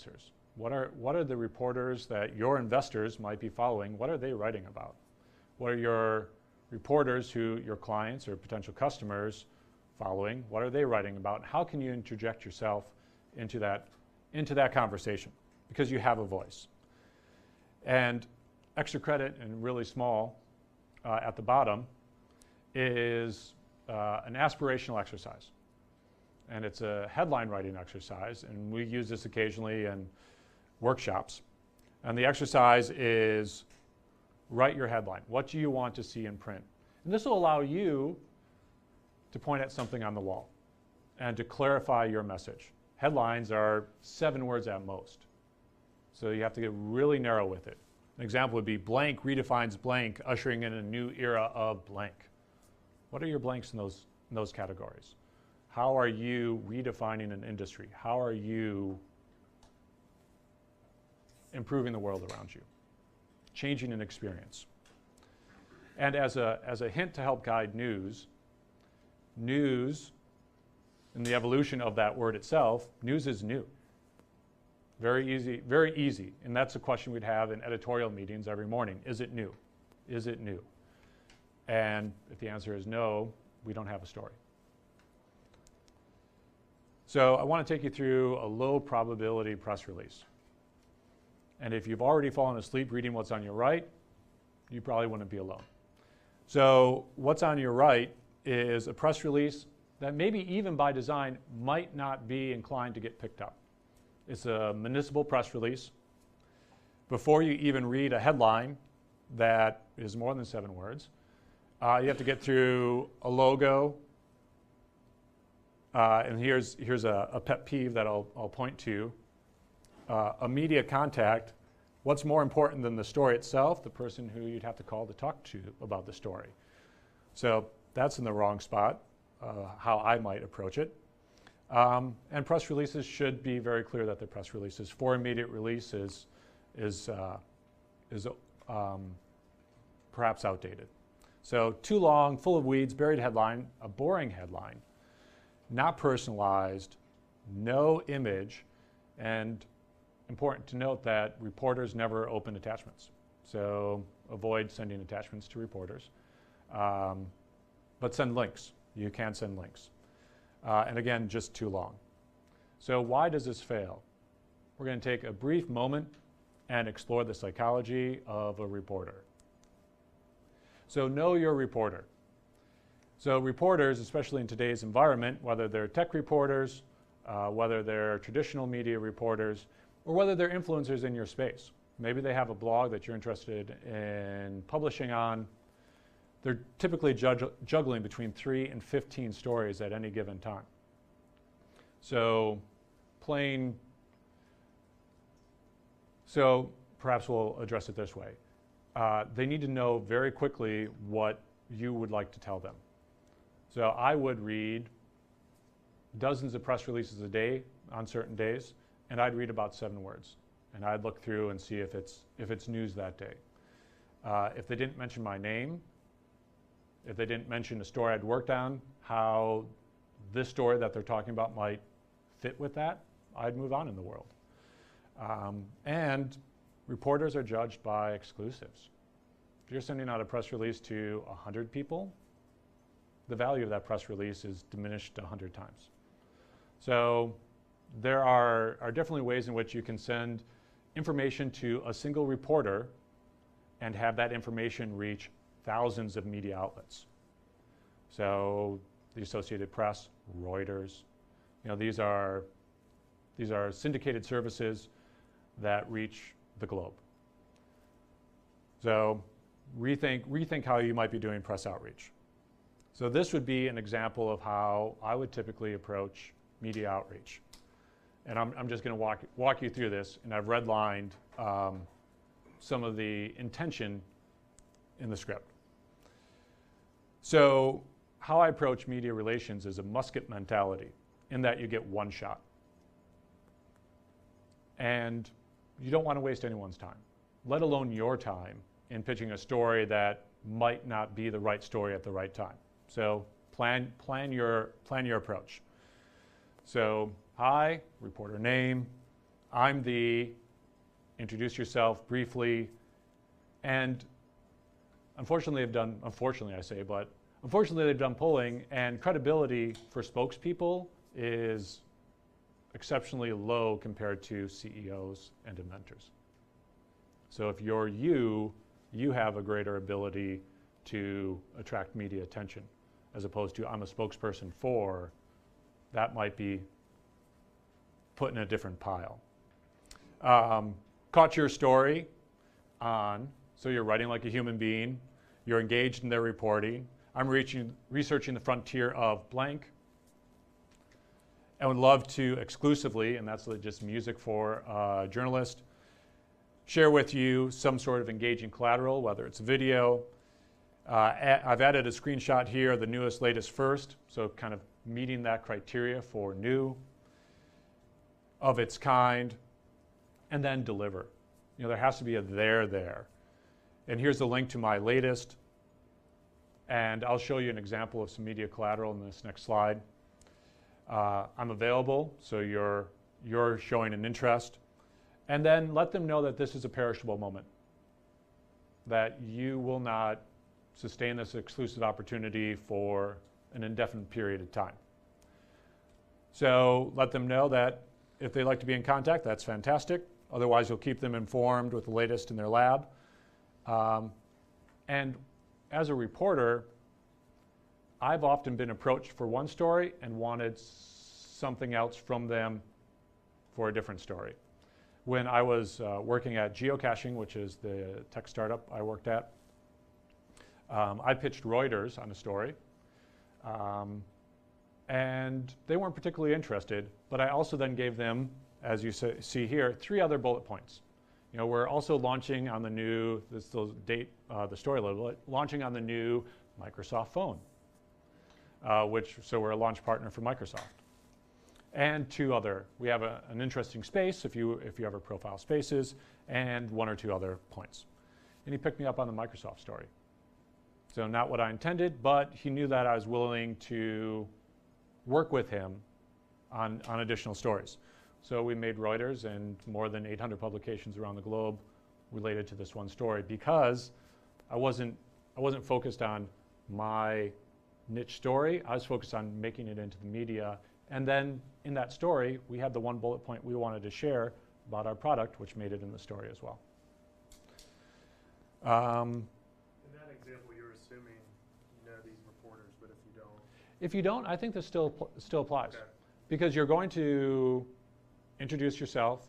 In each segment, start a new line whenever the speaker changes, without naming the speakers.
influencers? What are the reporters that your investors might be following? What are they writing about? What are your reporters who your clients or potential customers following? What are they writing about? How can you interject yourself into that conversation? Because you have a voice. And extra credit, and really small at the bottom, is an aspirational exercise. And it's a headline writing exercise, and we use this occasionally in workshops. And the exercise is write your headline. What do you want to see in print? And this will allow you to point at something on the wall and to clarify your message. Headlines are 7 words at most. So you have to get really narrow with it. An example would be blank redefines blank, ushering in a new era of blank. What are your blanks in those categories? How are you redefining an industry? How are you improving the world around you? Changing an experience. And as a hint to help guide news, in the evolution of that word itself, news is new. Very easy, very easy. And that's a question we'd have in editorial meetings every morning. Is it new? Is it new? And if the answer is no, we don't have a story. So I want to take you through a low probability press release. And if you've already fallen asleep reading what's on your right, you probably wouldn't be alone. So what's on your right is a press release that maybe even by design might not be inclined to get picked up. It's a municipal press release. Before you even read a headline that is more than 7 words, you have to get through a logo. And here's a pet peeve that I'll point to. A media contact, what's more important than the story itself? The person who you'd have to call to talk to about the story. So that's in the wrong spot, how I might approach it. And press releases should be very clear that they're press releases. For immediate release is perhaps outdated. So too long, full of weeds, buried headline, a boring headline, not personalized, no image, and important to note that reporters never open attachments. So avoid sending attachments to reporters. But send links. You can send links. And again, just too long. So why does this fail? We're going to take a brief moment and explore the psychology of a reporter. So know your reporter. So reporters, especially in today's environment, whether they're tech reporters, whether they're traditional media reporters, or whether they're influencers in your space. Maybe they have a blog that you're interested in publishing on. They're typically juggling between 3 and 15 stories at any given time. So perhaps we'll address it this way. They need to know very quickly what you would like to tell them. So I would read dozens of press releases a day on certain days, and I'd read about 7 words. And I'd look through and see if it's news that day. If they didn't mention my name, if they didn't mention a story I'd worked on, how this story that they're talking about might fit with that, I'd move on in the world. And reporters are judged by exclusives. If you're sending out a press release to 100 people, the value of that press release is diminished 100 times. So there are definitely ways in which you can send information to a single reporter and have that information reach thousands of media outlets. So the Associated Press, Reuters, these are syndicated services that reach the globe. So rethink how you might be doing press outreach. So this would be an example of how I would typically approach media outreach. And I'm just going to walk you through this, and I've redlined some of the intention in the script. So how I approach media relations is a musket mentality, in that you get one shot. And you don't want to waste anyone's time, let alone your time, in pitching a story that might not be the right story at the right time. So plan your approach. So hi, reporter name, I'm the, introduce yourself briefly, and unfortunately they've done polling, and credibility for spokespeople is exceptionally low compared to CEOs and inventors. So if you're you have a greater ability to attract media attention, as opposed to I'm a spokesperson for, that might be put in a different pile. Caught your story on, so you're writing like a human being, you're engaged in their reporting. I'm researching the frontier of blank. I would love to exclusively, and that's just music for a journalist, share with you some sort of engaging collateral, whether it's video. I've added a screenshot here, the newest, latest, first, so kind of meeting that criteria for new, of its kind, and then deliver. You know, there has to be a there. And here's the link to my latest, and I'll show you an example of some media collateral in this next slide. I'm available, so you're showing an interest. And then let them know that this is a perishable moment, that you will not sustain this exclusive opportunity for an indefinite period of time. So let them know that if they'd like to be in contact, that's fantastic. Otherwise, you'll keep them informed with the latest in their lab. And as a reporter, I've often been approached for one story and wanted something else from them for a different story. When I was working at geocaching, which is the tech startup I worked at, I pitched Reuters on a story, and they weren't particularly interested, but I also then gave them, as you see here, 3 other bullet points. You know, we're also launching on the new, the story level, launching on the new Microsoft phone, so we're a launch partner for Microsoft. And 2 other, we have an interesting space if you ever profile spaces, and 1 or 2 other points. And he picked me up on the Microsoft story. So not what I intended, but he knew that I was willing to work with him on additional stories. So we made Reuters and more than 800 publications around the globe related to this one story, because I wasn't focused on my niche story. I was focused on making it into the media. And then in that story, we had the 1 bullet point we wanted to share about our product, which made it in the story as well.
In that example, you're assuming you know these reporters, but if you don't?
If you don't, I think this still applies.
Okay.
Because you're going to introduce yourself,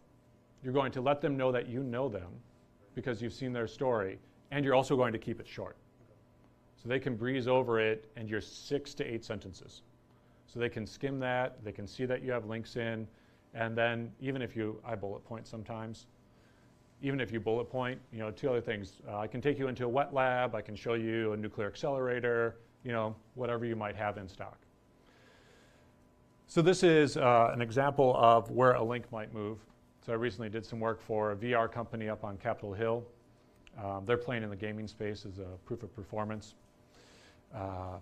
you're going to let them know that you know them because you've seen their story, and you're also going to keep it short.
Okay.
So they can breeze over it, and you're 6 to 8 sentences. So they can skim that, they can see that you have links in, and then even if I bullet point sometimes, even if you bullet point, you know, 2 other things. I can take you into a wet lab, I can show you a nuclear accelerator, you know, whatever you might have in stock. So this is an example of where a link might move. So I recently did some work for a VR company up on Capitol Hill. They're playing in the gaming space as a proof of performance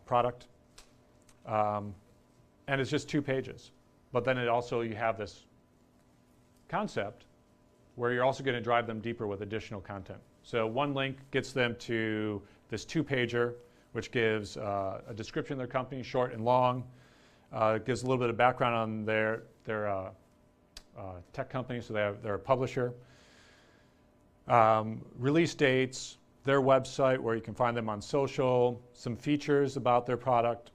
product. And it's just 2 pages. But then you have this concept where you're also going to drive them deeper with additional content. So 1 link gets them to this 2-pager, which gives a description of their company, short and long. It gives a little bit of background on their tech company, so they're a publisher. Release dates, their website where you can find them on social, some features about their product,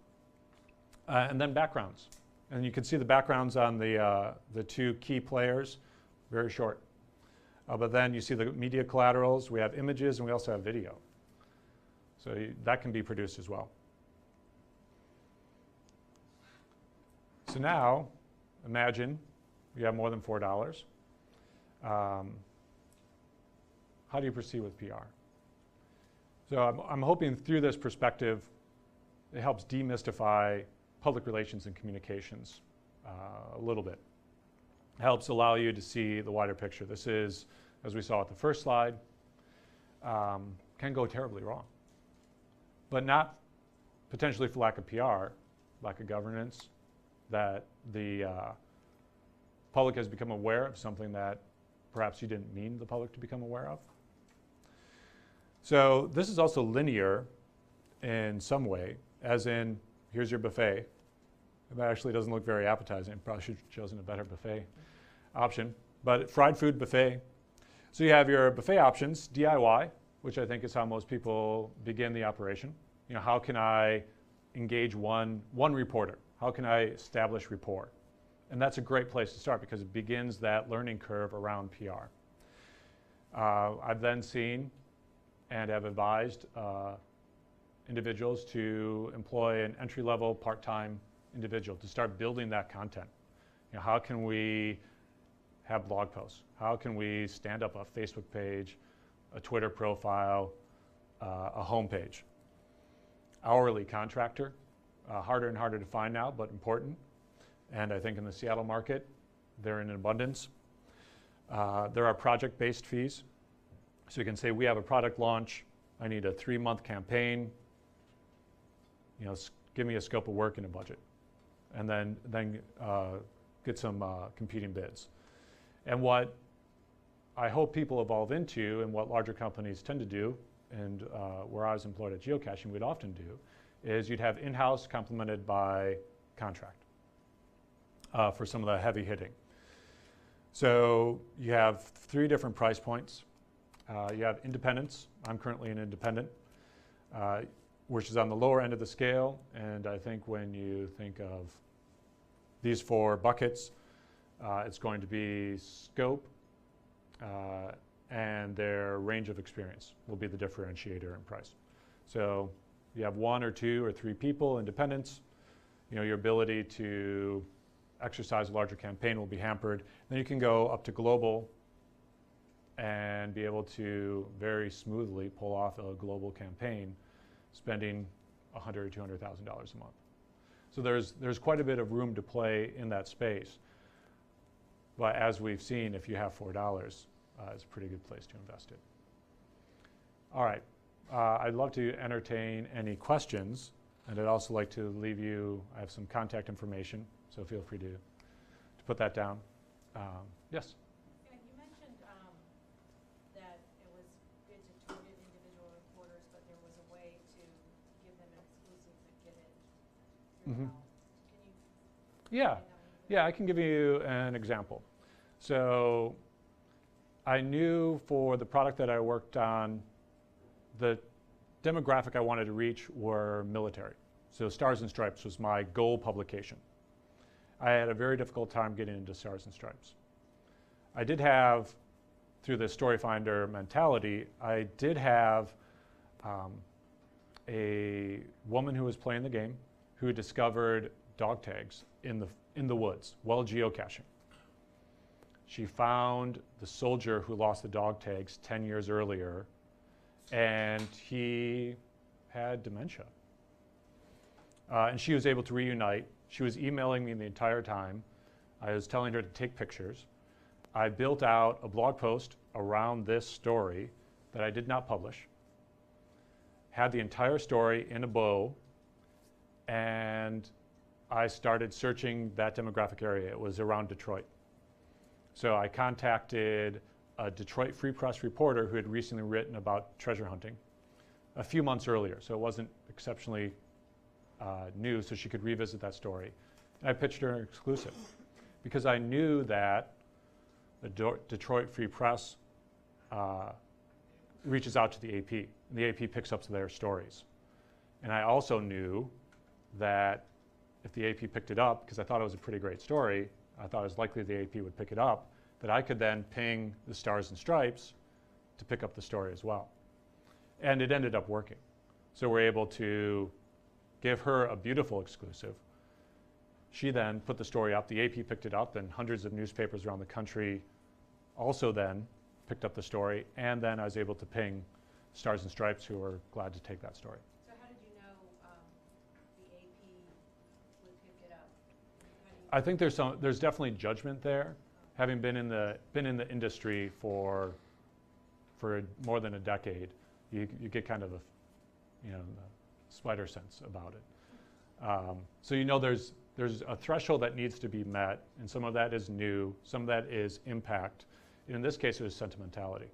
and then backgrounds. And you can see the backgrounds on the 2 key players, very short. But then you see the media collaterals, we have images, and we also have video. So that can be produced as well. So now, imagine you have more than $4. How do you proceed with PR? So I'm hoping through this perspective, it helps demystify public relations and communications a little bit. It helps allow you to see the wider picture. This is, as we saw at the first slide, can go terribly wrong. But not potentially for lack of PR, lack of governance, that the public has become aware of something that perhaps you didn't mean the public to become aware of. So this is also linear in some way, as in, here's your buffet. That actually doesn't look very appetizing. Probably should have chosen a better buffet option. But fried food buffet. So you have your buffet options, DIY, which I think is how most people begin the operation. You know, how can I engage one reporter? How can I establish rapport? And that's a great place to start because it begins that learning curve around PR. I've then seen and have advised individuals to employ an entry-level part-time individual to start building that content. You know, how can we have blog posts? How can we stand up a Facebook page, a Twitter profile, a homepage? Hourly contractor, harder and harder to find now, but important. And I think in the Seattle market, they're in abundance. There are project-based fees. So you can say, we have a product launch. I need a 3-month campaign. You know, give me a scope of work and a budget. And then get some competing bids. And what I hope people evolve into, and what larger companies tend to do, and where I was employed at geocaching, we'd often do, is you'd have in-house complemented by contract for some of the heavy hitting. So you have 3 different price points. You have independents. I'm currently an independent, which is on the lower end of the scale. And I think when you think of these 4 buckets, it's going to be scope and their range of experience will be the differentiator in price. So you have 1 or 2 or 3 people, independents. You know, your ability to exercise a larger campaign will be hampered. Then you can go up to global and be able to very smoothly pull off a global campaign, spending $100,000 or $200,000 a month. So there's quite a bit of room to play in that space. But as we've seen, if you have $4, it's a pretty good place to invest it. All right, I'd love to entertain any questions, and I'd also like to leave you, I have some contact information, so feel free to put that down. Yes?
Yeah, you mentioned that it was good to target individual reporters, but there was a way to give them an exclusive to get it through
Mm-hmm.
Can you
Yeah, I can give you an example. So I knew for the product that I worked on, the demographic I wanted to reach were military. So Stars and Stripes was my goal publication. I had a very difficult time getting into Stars and Stripes. I did have, through the story finder mentality, I did have a woman who was playing the game who discovered dog tags in the woods while geocaching. She found the soldier who lost the dog tags 10 years earlier, and he had dementia. And she was able to reunite. She was emailing me the entire time. I was telling her to take pictures. I built out a blog post around this story that I did not publish, had the entire story in a bow, and I started searching that demographic area. It was around Detroit. So I contacted a Detroit Free Press reporter who had recently written about treasure hunting a few months earlier. So it wasn't exceptionally new, so she could revisit that story. And I pitched her an exclusive because I knew that the Detroit Free Press reaches out to the AP, and the AP picks up their stories. And I also knew that if the AP picked it up, because I thought it was a pretty great story, I thought it was likely the AP would pick it up, that I could then ping the Stars and Stripes to pick up the story as well. And it ended up working. So we're able to give her a beautiful exclusive. She then put the story up, the AP picked it up, and hundreds of newspapers around the country also then picked up the story, and then I was able to ping Stars and Stripes, who were glad to take that story.
So how did you know the AP would pick it up?
I think there's definitely judgment there. Having been in the industry for more than a decade, you get kind of a spider sense about it. So you know there's there's a threshold that needs to be met, and some of that is new, some of that is impact. And in this case, it was sentimentality.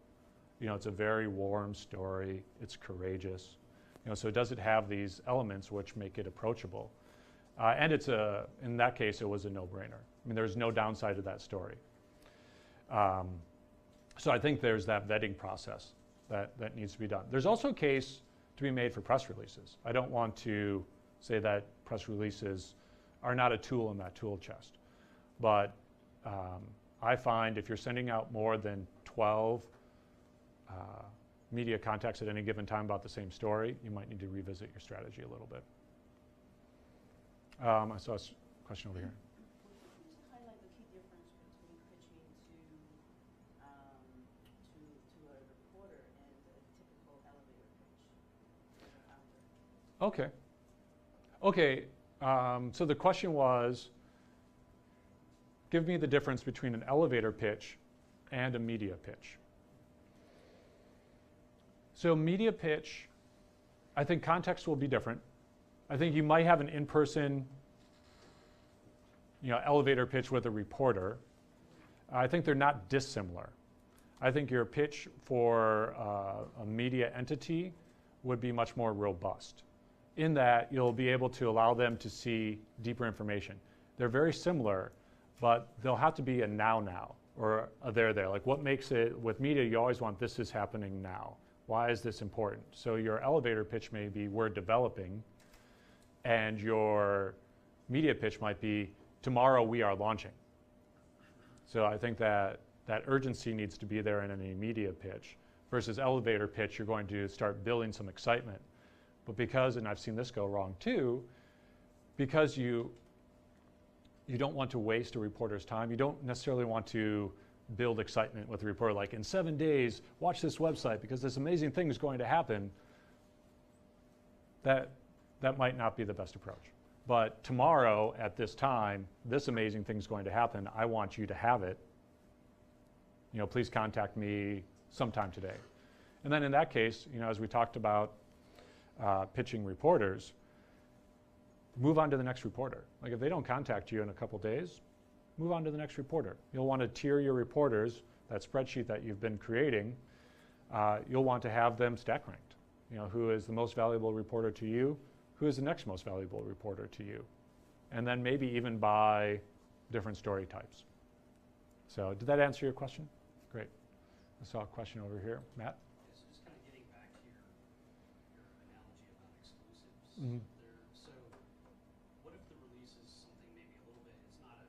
You know, it's a very warm story. It's courageous. You know, so does it have these elements which make it approachable? And in that case, it was a no-brainer. I mean, there's no downside to that story. So I think there's that vetting process that needs to be done. There's also a case to be made for press releases. I don't want to say that press releases are not a tool in that tool chest. But I find if you're sending out more than 12 media contacts at any given time about the same story, you might need to revisit your strategy a little bit. I saw a question over here.
Can you just highlight the key difference between pitching to a reporter and a typical elevator pitch as a founder?
Okay. So the question was, give me the difference between an elevator pitch and a media pitch. So media pitch, I think context will be different. I think you might have an in-person, elevator pitch with a reporter. I think they're not dissimilar. I think your pitch for a media entity would be much more robust, in that you'll be able to allow them to see deeper information. They're very similar, but they'll have to be a now, or a there. Like what makes it, with media, you always want this is happening now. Why is this important? So your elevator pitch may be we're developing, and your media pitch might be tomorrow we are launching. So I think that urgency needs to be there in any media pitch, versus elevator pitch, you're going to start building some excitement. But because, and I've seen this go wrong too, because you don't want to waste a reporter's time, you don't necessarily want to build excitement with the reporter, like in 7 days, watch this website because this amazing thing is going to happen. That might not be the best approach. But tomorrow at this time, this amazing thing is going to happen. I want you to have it. Please contact me sometime today. And then in that case, as we talked about pitching reporters, move on to the next reporter. Like if they don't contact you in a couple days, move on to the next reporter. You'll want to tier your reporters, that spreadsheet that you've been creating, you'll want to have them stack ranked. Who is the most valuable reporter to you? Who is the next most valuable reporter to you? And then maybe even by different story types. So did that answer your question? Great. I saw a question over here. Matt?
Yes, just kind of getting back to your analogy about exclusives.
Mm-hmm.
So what if the release is something maybe a little bit, it's not a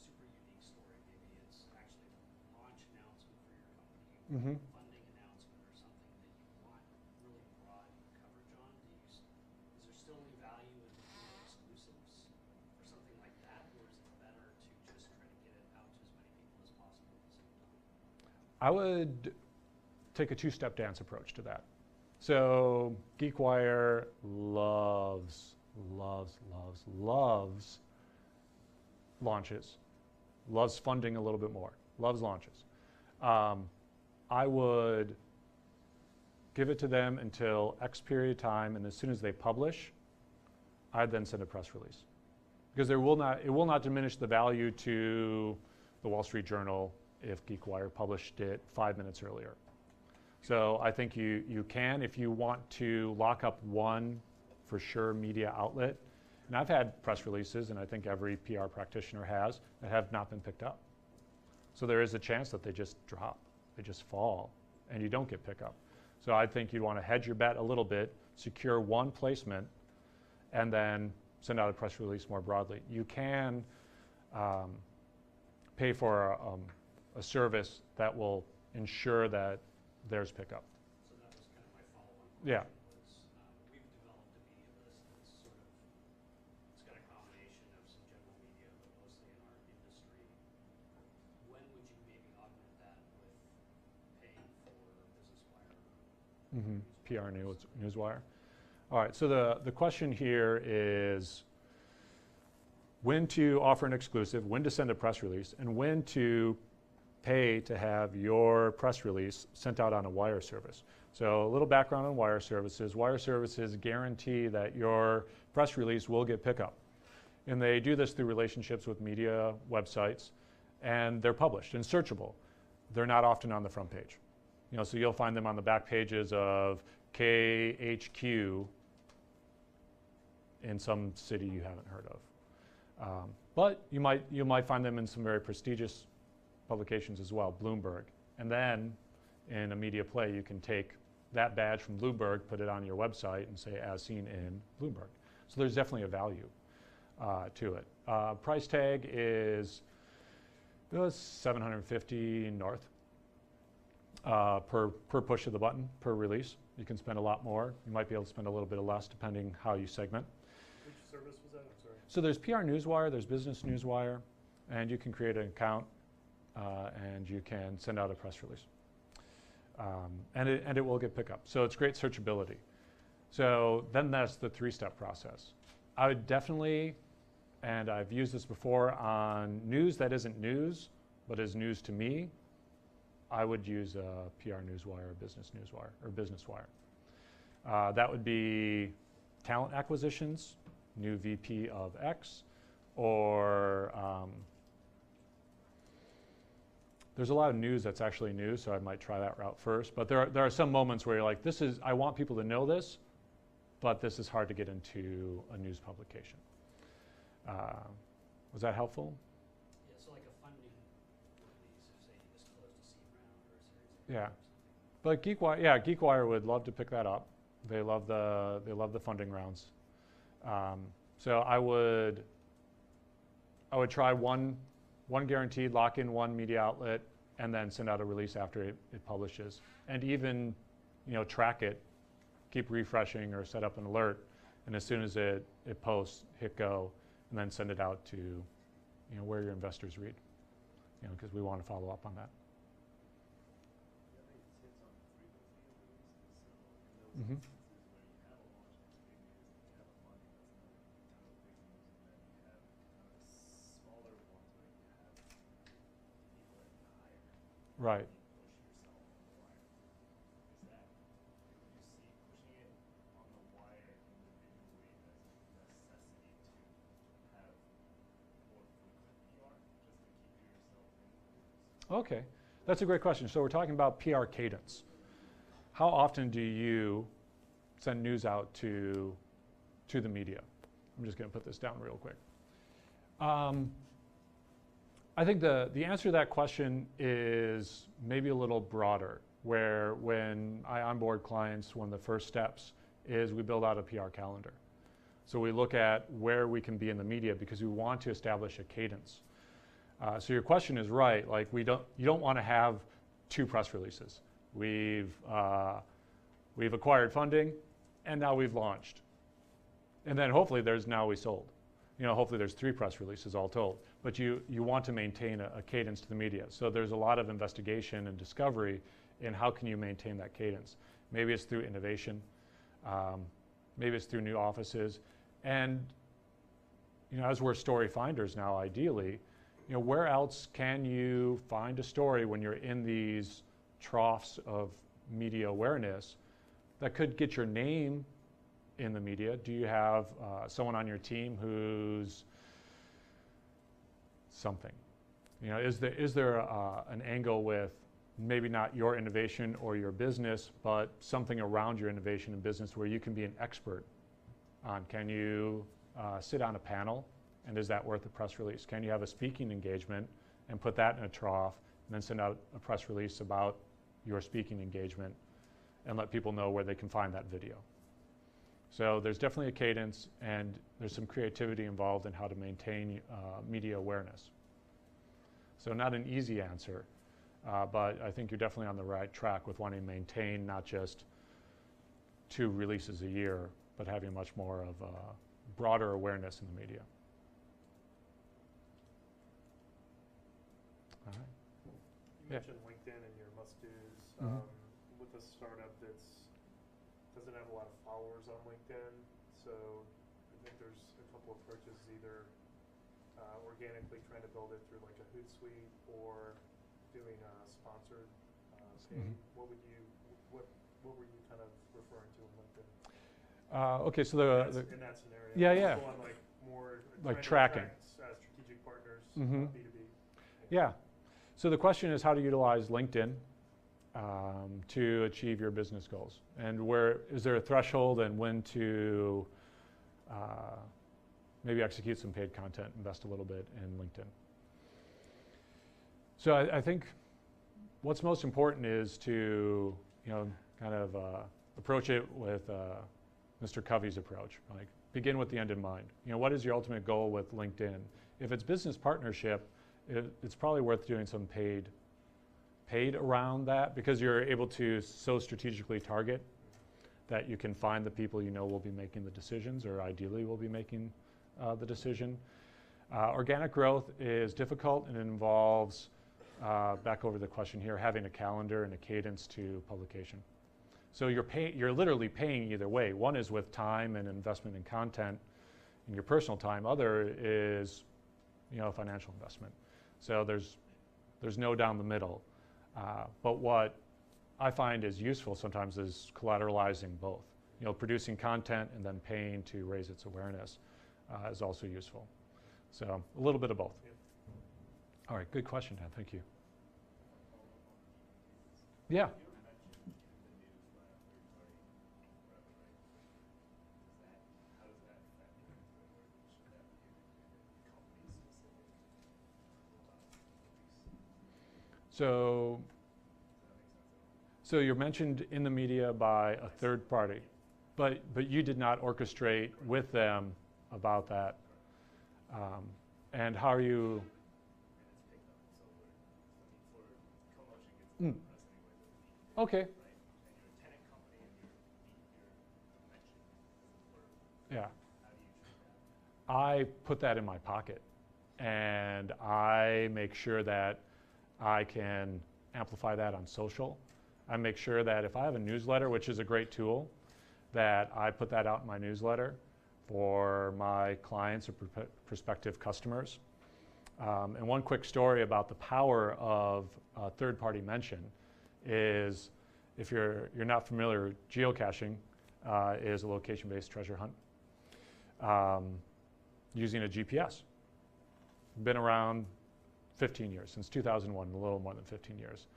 super unique story. Maybe it's actually a launch announcement for your company,
Mm-hmm.
funding announcement or something that you want really broad coverage on. Is there still any value in exclusives for something like that, or is it better to just try to get it out to as many people as possible at the same time?
I would take a two-step dance approach to that. So GeekWire loves launches, loves funding a little bit more, loves launches. I would give it to them until X period of time, and as soon as they publish, I'd then send a press release. Because it will not diminish the value to the Wall Street Journal if GeekWire published it 5 minutes earlier. So I think you can, if you want to lock up one for sure media outlet, and I've had press releases, and I think every PR practitioner has, that have not been picked up. So there is a chance that they just drop, they just fall, and you don't get pickup. So I think you'd want to hedge your bet a little bit, secure one placement, and then send out a press release more broadly. You can pay for a service that will ensure that there's pickup.
So that was kind of my follow-on
Yeah.
question. We've developed a media list that's it's got a combination of some general media, but mostly in our industry. When would you maybe augment that with paying for Business Wire?
Mm-hmm. PR Newswire. All right, so the question here is when to offer an exclusive, when to send a press release, and when to pay to have your press release sent out on a wire service. So a little background on wire services. Wire services guarantee that your press release will get pickup. And they do this through relationships with media websites, and they're published and searchable. They're not often on the front page. So you'll find them on the back pages of KHQ in some city you haven't heard of. But you might find them in some very prestigious publications as well, Bloomberg. And then in a media play, you can take that badge from Bloomberg, put it on your website, and say, as seen in Bloomberg. So there's definitely a value to it. Price tag is $750 north per push of the button, per release. You can spend a lot more. You might be able to spend a little bit less depending how you segment.
Which service was that? I'm sorry.
So there's PR Newswire, there's Business Newswire, and you can create an account and you can send out a press release. And it will get pickup. So it's great searchability. So then that's the three-step process. I would definitely, and I've used this before on news that isn't news, but is news to me, I would use a PR Newswire, Business Newswire, or Business Wire. That would be talent acquisitions, new VP of X, or there's a lot of news that's actually new, so I might try that route first. But there are some moments where you're like, I want people to know this, but this is hard to get into a news publication. Was that helpful?
Yeah, so like a funding release, so say you just closed a seed round or a series A
Yeah.
or something.
But GeekWire would love to pick that up. They love the funding rounds. So I would try one guaranteed, lock in one media outlet, and then send out a release after it publishes. And even, track it, keep refreshing or set up an alert, and as soon as it posts, hit go, and then send it out to, where your investors read, because we want to follow up on that. Mm-hmm. Right. Okay, that's a great question. So we're talking about PR cadence. How often do you send news out to the media? I'm just going to put this down real quick. I think the answer to that question is maybe a little broader, where when I onboard clients, one of the first steps is we build out a PR calendar. So we look at where we can be in the media because we want to establish a cadence. So your question is right. Like you don't want to have two press releases. We've acquired funding, and now we've launched, and then hopefully we sold. Hopefully there's 3 press releases all told. But you want to maintain a cadence to the media. So there's a lot of investigation and discovery in how can you maintain that cadence. Maybe it's through innovation. Maybe it's through new offices. And as we're story finders now, ideally, where else can you find a story when you're in these troughs of media awareness that could get your name in the media? Do you have someone on your team who's something? Is there an angle with maybe not your innovation or your business, but something around your innovation and business where you can be an expert on? Can you sit on a panel, and is that worth a press release? Can you have a speaking engagement and put that in a trough and then send out a press release about your speaking engagement and let people know where they can find that video? So there's definitely a cadence, and there's some creativity involved in how to maintain media awareness. So not an easy answer, but I think you're definitely on the right track with wanting to maintain not just 2 releases a year, but having much more of a broader awareness in the media. All right.
You mentioned LinkedIn and your must-dos.
Mm-hmm.
With a startup doesn't have a lot of followers on LinkedIn, so I think there's a couple approaches, either organically trying to build it through like a Hootsuite or doing a sponsored page.
Mm-hmm.
What were you kind of referring to in LinkedIn?
Okay, so
In that scenario.
Yeah.
People on like more
like
trying to
tracking.
attract, strategic partners,
Mhm.
B2B.
Yeah. So the question is how to utilize LinkedIn to achieve your business goals, and where is there a threshold, and when to maybe execute some paid content, invest a little bit in LinkedIn. So I think what's most important is to, kind of approach it with Mr. Covey's approach. Like, begin with the end in mind. What is your ultimate goal with LinkedIn? If it's business partnership, it's probably worth doing some paid around that, because you're able to so strategically target that you can find the people will be making the decisions, or ideally will be making the decision. Organic growth is difficult, and it involves, back over the question here, having a calendar and a cadence to publication. So you're literally paying either way. One is with time and investment in content in your personal time. Other is, financial investment. So there's no down the middle. But what I find is useful sometimes is collateralizing both. Producing content and then paying to raise its awareness is also useful. So a little bit of both.
Yep.
All right, good question, Dan. Thank you. Yeah. So you're mentioned in the media by a third party, but you did not orchestrate with them about that. And how are you? Okay. Yeah. I put that in my pocket, and I make sure that I can amplify that on social. I make sure that if I have a newsletter, which is a great tool, that I put that out in my newsletter for my clients or prospective customers. And one quick story about the power of third-party mention is, if you're not familiar, geocaching is a location-based treasure hunt using a GPS. Been around 15 years, since 2001, a little more than 15 years.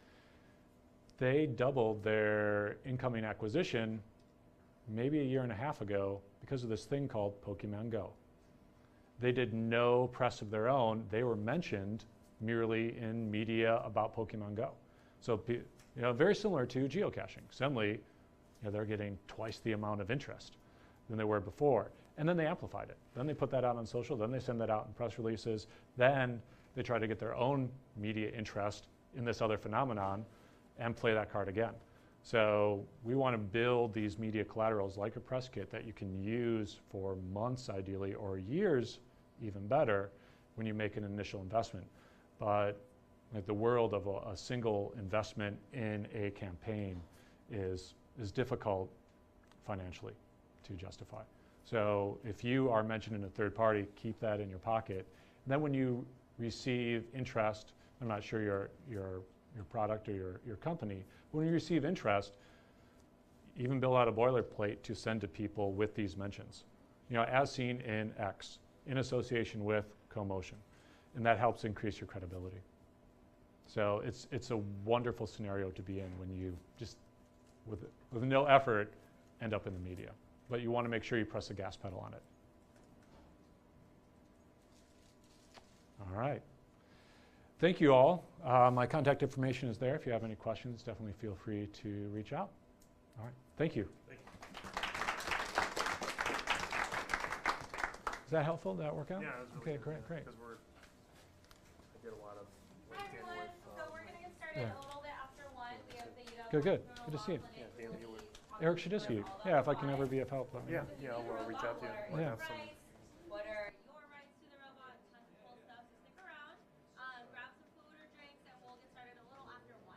They doubled their incoming acquisition maybe a year and a half ago because of this thing called Pokemon Go. They did no press of their own. They were mentioned merely in media about Pokemon Go. So, very similar to geocaching. Suddenly, they're getting twice the amount of interest than they were before. And then they amplified it. Then they put that out on social. Then they send that out in press releases. Then they try to get their own media interest in this other phenomenon and play that card again. So we want to build these media collaterals like a press kit that you can use for months ideally, or years even better, when you make an initial investment. But like, the world of a single investment in a campaign is difficult financially to justify. So if you are mentioned in a third party, keep that in your pocket. And then when you receive interest, I'm not sure your product or your company, when you receive interest, even build out a boilerplate to send to people with these mentions. As seen in X, in association with CoMotion. And that helps increase your credibility. So it's a wonderful scenario to be in when you just, with no effort, end up in the media. But you want to make sure you press the gas pedal on it. All right. Thank you all. My contact information is there. If you have any questions, definitely feel free to reach out. All right. Thank you.
Thank you.
Is that helpful? Did that work out?
Yeah, it was really
Okay,
good,
great, great.
Because I did a lot of
Hi
LinkedIn
everyone,
with,
so we're gonna get started
yeah.
a little bit after 1. We have the
Good.
Entrepreneurial
Good to see you.
Law Clinic.
Yeah,
We'll
Danny,
be talking
Eric
to
Schudiske.
you all
Yeah, if I
about
can ever
it.
be of help, let me know.
yeah, I'll reach out to you.
What
Yeah.
are
Might have
your
some
rights? What are your rights to the robot? Tons of cool stuff, so stick around. Grab some food or drinks, and we'll get started a little after 1.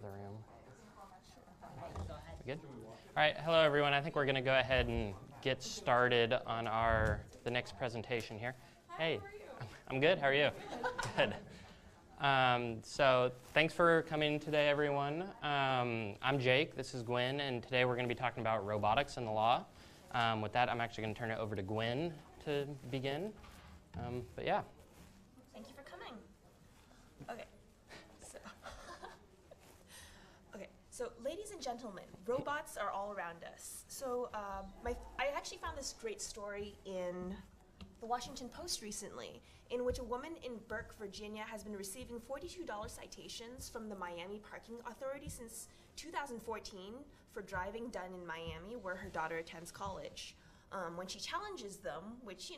the room. Good? All right, hello everyone. I think we're going to go ahead and get started on the next presentation here. Hey, I'm good. How are you? Good. So thanks for coming today, everyone. I'm Jake. This is Gwen, and today we're going to be talking about robotics and the law. With that, I'm actually going to turn it over to Gwen to begin. But yeah.
Thank you for coming. Okay. So ladies and gentlemen, robots are all around us. So I actually found this great story in the Washington Post recently, in which a woman in Burke, Virginia, has been receiving $42 citations from the Miami Parking Authority since 2014 for driving done in Miami, where her daughter attends college. When she challenges them, which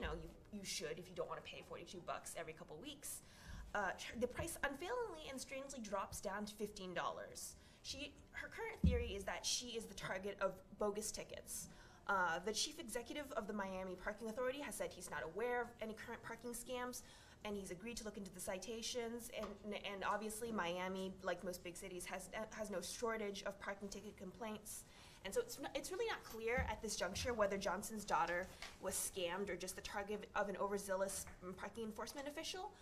you should if you don't want to pay $42 every couple weeks, the price unfailingly and strangely drops down to $15. Her current theory is that she is the target of bogus tickets. The chief executive of the Miami Parking Authority has said he's not aware of any current parking scams, and he's agreed to look into the citations. And obviously, Miami, like most big cities, has no shortage of parking ticket complaints. And so it's really not clear at this juncture whether Johnson's daughter was scammed or just the target of an overzealous parking enforcement official.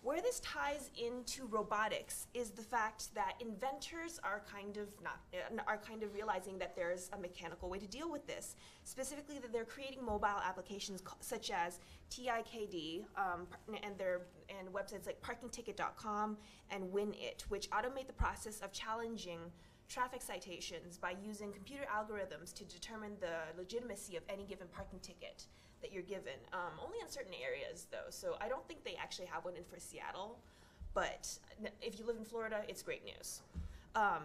Where this ties into robotics is the fact that inventors are kind of realizing that there's a mechanical way to deal with this. Specifically, that they're creating mobile applications such as TIKD and websites like parkingticket.com and WinIt, which automate the process of challenging traffic citations by using computer algorithms to determine the legitimacy of any given parking ticket that you're given, only in certain areas though. So I don't think they actually have one in for Seattle, but if you live in Florida, it's great news.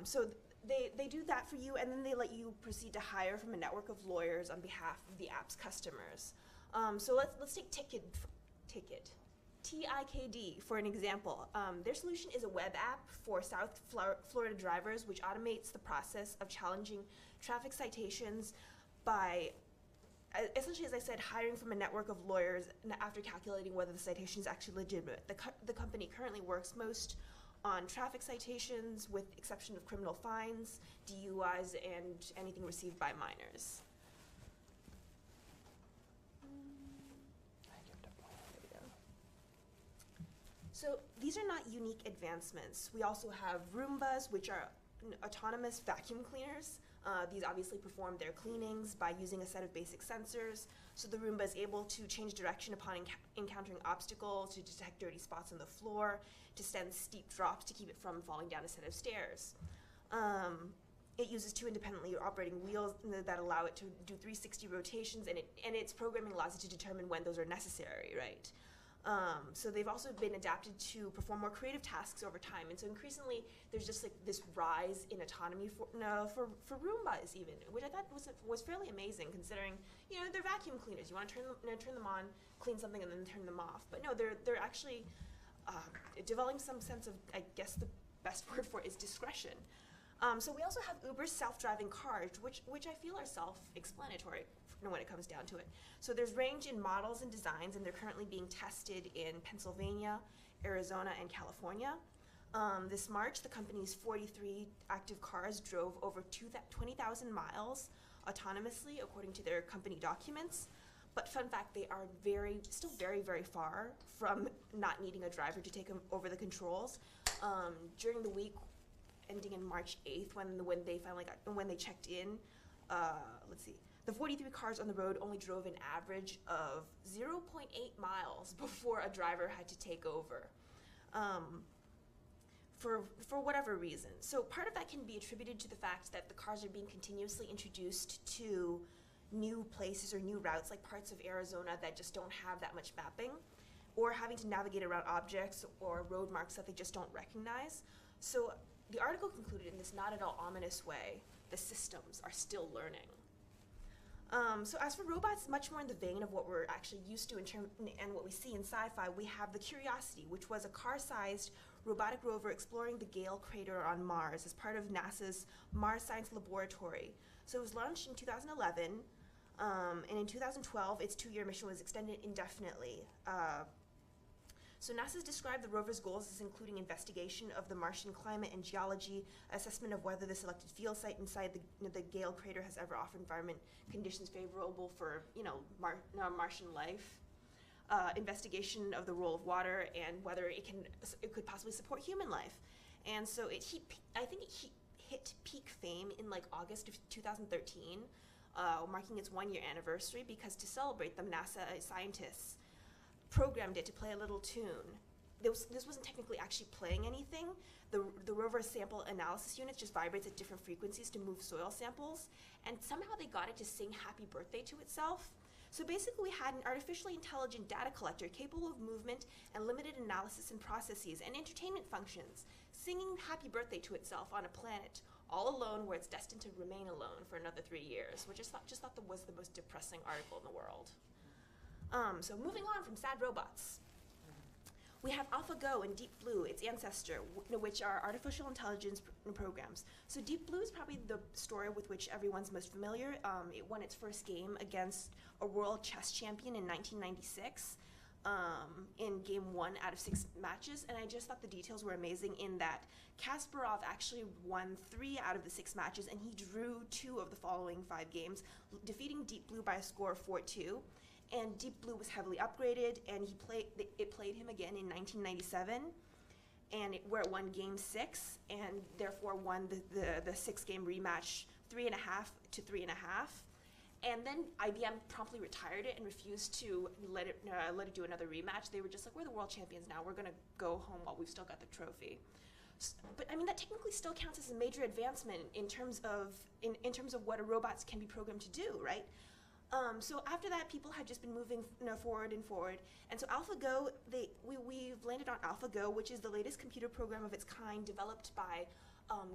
So they do that for you, and then they let you proceed to hire from a network of lawyers on behalf of the app's customers. So let's take TIKD for an example. Their solution is a web app for South Florida drivers, which automates the process of challenging traffic citations by essentially, as I said, hiring from a network of lawyers after calculating whether the citation is actually legitimate. The company currently works most on traffic citations, with exception of criminal fines, DUIs, and anything received by minors. So these are not unique advancements. We also have Roombas, which are autonomous vacuum cleaners. These obviously perform their cleanings by using a set of basic sensors. So the Roomba is able to change direction upon encountering obstacles, to detect dirty spots on the floor, to send steep drops to keep it from falling down a set of stairs. It uses 2 independently operating wheels that allow it to do 360 rotations, and its programming allows it to determine when those are necessary, right? So they've also been adapted to perform more creative tasks over time, and so increasingly there's just like this rise in autonomy for Roombas even, which I thought was fairly amazing, considering they're vacuum cleaners. You want to turn them on, clean something, and then turn them off. But no, they're actually developing some sense of, I guess the best word for it is discretion. So we also have Uber's self-driving cars, which I feel are self-explanatory when it comes down to it. So there's range in models and designs, and they're currently being tested in Pennsylvania, Arizona, and California. This March, the company's 43 active cars drove over 20,000 miles autonomously, according to their company documents. But fun fact, they are still very, very far from not needing a driver to take over the controls. During the week ending in March 8th, when they checked in, the 43 cars on the road only drove an average of 0.8 miles before a driver had to take over, for whatever reason. So part of that can be attributed to the fact that the cars are being continuously introduced to new places or new routes, like parts of Arizona that just don't have that much mapping, or having to navigate around objects or road marks that they just don't recognize. So the article concluded in this not at all ominous way, the systems are still learning. So as for robots, much more in the vein of what we're actually used to and what we see in sci-fi, we have the Curiosity, which was a car-sized robotic rover exploring the Gale crater on Mars as part of NASA's Mars Science Laboratory. So it was launched in 2011, and in 2012, its 2-year mission was extended indefinitely. So NASA's described the rover's goals as including investigation of the Martian climate and geology, assessment of whether the selected field site inside the Gale crater has ever offered environment conditions favorable for, Martian life, investigation of the role of water and whether it could possibly support human life. And so I think it hit peak fame in like August of 2013, marking its 1-year anniversary, because to celebrate them, NASA scientists programmed it to play a little tune. This wasn't technically actually playing anything. The rover sample analysis unit just vibrates at different frequencies to move soil samples, and somehow they got it to sing happy birthday to itself. So basically we had an artificially intelligent data collector capable of movement and limited analysis and processes and entertainment functions, singing happy birthday to itself on a planet all alone where it's destined to remain alone for another 3 years, which I just thought that was the most depressing article in the world. So moving on from sad robots. We have AlphaGo and Deep Blue, its ancestor, which are artificial intelligence programs. So Deep Blue is probably the story with which everyone's most familiar. It won its first game against a world chess champion in 1996 in game 1 out of 6 matches, and I just thought the details were amazing in that Kasparov actually won 3 out of the 6 matches, and he drew 2 of the following 5 games, defeating Deep Blue by a score of 4-2. And Deep Blue was heavily upgraded, and it played him again in 1997, and where it won game 6, and therefore won the 6-game rematch 3.5 to 3.5. And then IBM promptly retired it and refused to let it do another rematch. They were just like, we're the world champions now. We're gonna go home while we've still got the trophy. But I mean, that technically still counts as a major advancement in terms of what a robots can be programmed to do, right? So after that, people had just been moving forward and forward. And so AlphaGo, we've landed on AlphaGo, which is the latest computer program of its kind developed by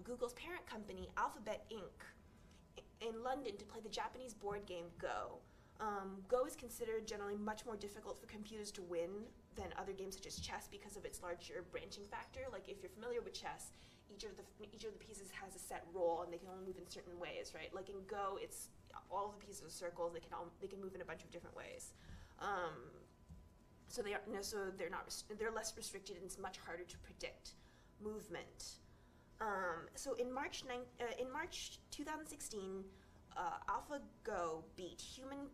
Google's parent company, Alphabet Inc., in London to play the Japanese board game Go. Go is considered generally much more difficult for computers to win than other games such as chess because of its larger branching factor. Like if you're familiar with chess, each of the pieces has a set role and they can only move in certain ways, right? Like in Go, it's all of the pieces are circles. They can move in a bunch of different ways. So they're less restricted, and it's much harder to predict movement. So in March 2016, AlphaGo beat human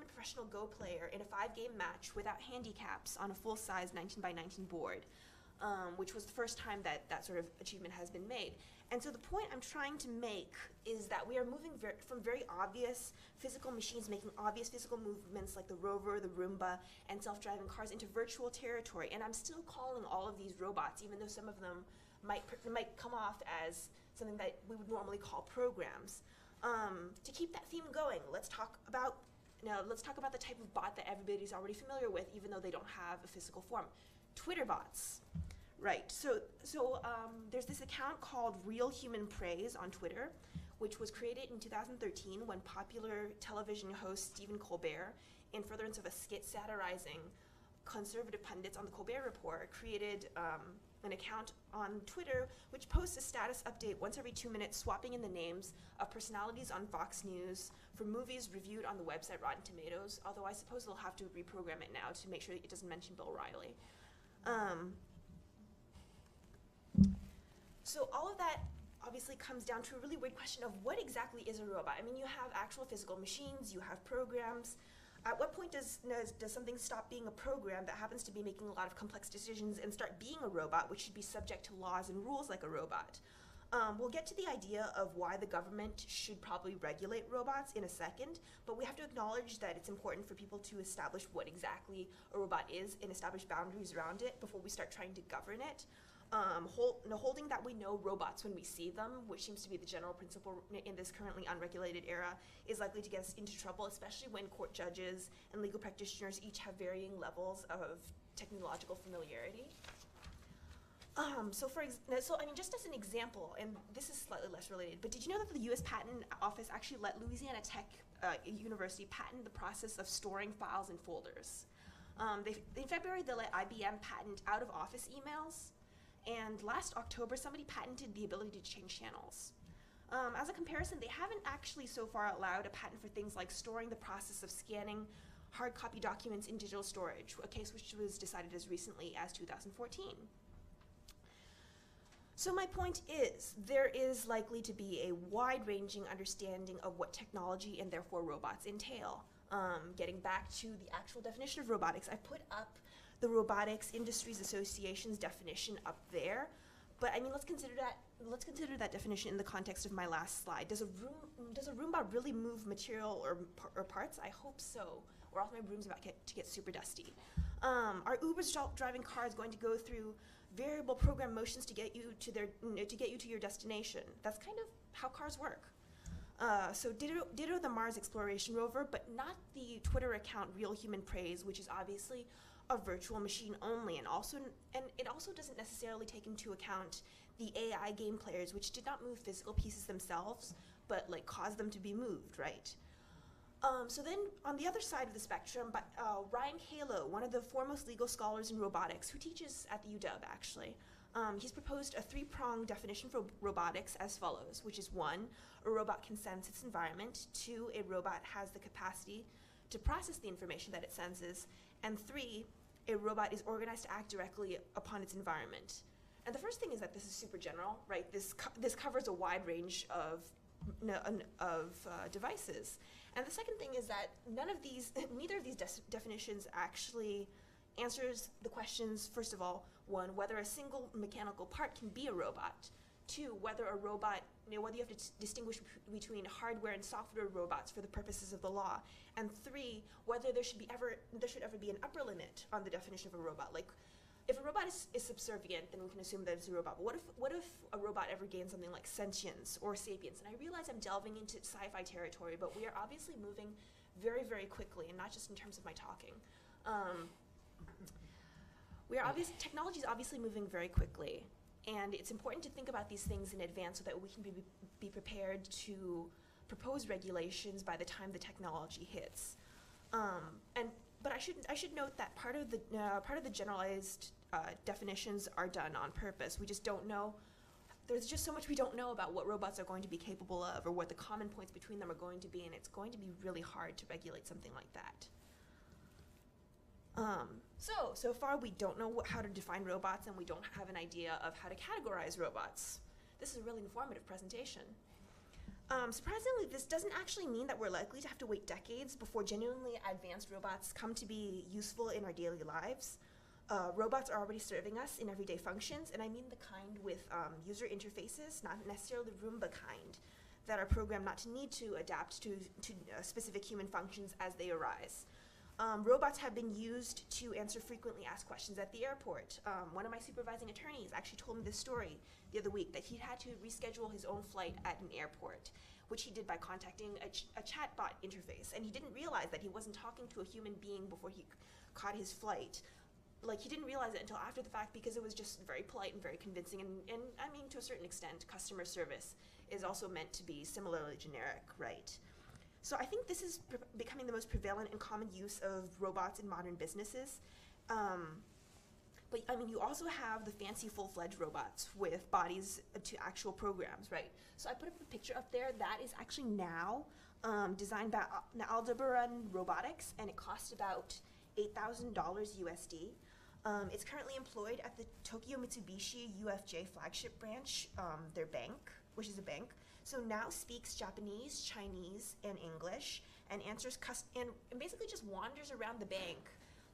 professional Go player in a 5-game match without handicaps on a full-size 19 by 19 board, which was the first time that sort of achievement has been made. And so the point I'm trying to make is that we are moving from very obvious physical machines making obvious physical movements like the rover, the Roomba, and self-driving cars into virtual territory. And I'm still calling all of these robots, even though some of them might come off as something that we would normally call programs. To keep that theme going, let's talk about the type of bot that everybody's already familiar with, even though they don't have a physical form. Twitter bots. Right, so there's this account called Real Human Praise on Twitter, which was created in 2013 when popular television host Stephen Colbert, in furtherance of a skit satirizing conservative pundits on the Colbert Report, created an account on Twitter which posts a status update once every 2 minutes, swapping in the names of personalities on Fox News for movies reviewed on the website Rotten Tomatoes, although I suppose they'll have to reprogram it now to make sure that it doesn't mention Bill Riley. So all of that obviously comes down to a really weird question of what exactly is a robot? I mean, you have actual physical machines, you have programs. At what point does something stop being a program that happens to be making a lot of complex decisions and start being a robot, which should be subject to laws and rules like a robot? We'll get to the idea of why the government should probably regulate robots in a second, but we have to acknowledge that it's important for people to establish what exactly a robot is and establish boundaries around it before we start trying to govern it. Holding that we know robots when we see them, which seems to be the general principle in this currently unregulated era, is likely to get us into trouble, especially when court judges and legal practitioners each have varying levels of technological familiarity. So I mean, just as an example, and this is slightly less related, but did you know that the U.S. Patent Office actually let Louisiana Tech University patent the process of storing files in folders? In February, they let IBM patent out-of-office emails. And last October, somebody patented the ability to change channels. As a comparison, they haven't actually so far allowed a patent for things like storing the process of scanning hard copy documents in digital storage, a case which was decided as recently as 2014. So my point is, there is likely to be a wide-ranging understanding of what technology and therefore robots entail. Getting back to the actual definition of robotics, I put up the Robotics Industries Association's definition up there. But I mean, let's consider that definition in the context of my last slide. Does a Roomba really move material or parts? I hope so, or else my room's about to get super dusty. Are Uber's driving cars going to go through variable program motions to get you to your destination? That's kind of how cars work. So ditto the Mars exploration rover, but not the Twitter account Real Human Praise, which is obviously a virtual machine only, and it also doesn't necessarily take into account the AI game players, which did not move physical pieces themselves, but like caused them to be moved, right? So then on the other side of the spectrum, Ryan Kalo, one of the foremost legal scholars in robotics, who teaches at the UW actually, he's proposed a three-pronged definition for robotics as follows, which is 1, a robot can sense its environment, 2, a robot has the capacity to process the information that it senses, and 3, a robot is organized to act directly upon its environment. And the first thing is that this is super general, right? This covers a wide range of devices. And the second thing is that neither of these definitions actually answers the questions, first of all, 1, whether a single mechanical part can be a robot, 2, whether a robot, whether you have to distinguish between hardware and software robots for the purposes of the law, and 3, whether there should ever be an upper limit on the definition of a robot. Like, if a robot is subservient, then we can assume that it's a robot. But what if a robot ever gains something like sentience or sapience? And I realize I'm delving into sci-fi territory, but we are obviously moving very, very quickly, and not just in terms of my talking. Technology is obviously moving very quickly, and it's important to think about these things in advance so that we can be prepared to propose regulations by the time the technology hits. But I should note that part of the generalized definitions are done on purpose. We just don't know. There's just so much we don't know about what robots are going to be capable of, or what the common points between them are going to be, and it's going to be really hard to regulate something like that. So far we don't know how to define robots, and we don't have an idea of how to categorize robots. This is a really informative presentation. Surprisingly, this doesn't actually mean that we're likely to have to wait decades before genuinely advanced robots come to be useful in our daily lives. Robots are already serving us in everyday functions, and I mean the kind with user interfaces, not necessarily the Roomba kind, that are programmed not to need to adapt to specific human functions as they arise. Robots have been used to answer frequently asked questions at the airport. One of my supervising attorneys actually told me this story the other week, that he had to reschedule his own flight at an airport, which he did by contacting a chatbot interface. And he didn't realize that he wasn't talking to a human being before he caught his flight. Like, he didn't realize it until after the fact, because it was just very polite and very convincing. And I mean, to a certain extent, customer service is also meant to be similarly generic, right? So I think this is becoming the most prevalent and common use of robots in modern businesses. But I mean, you also have the fancy full-fledged robots with bodies to actual programs, right? So I put up a picture up there that is actually now designed by Aldebaran Robotics, and it costs about $8,000 USD. It's currently employed at the Tokyo Mitsubishi UFJ flagship branch, their bank, which is a bank. So now speaks Japanese, Chinese, and English, and answers and basically just wanders around the bank,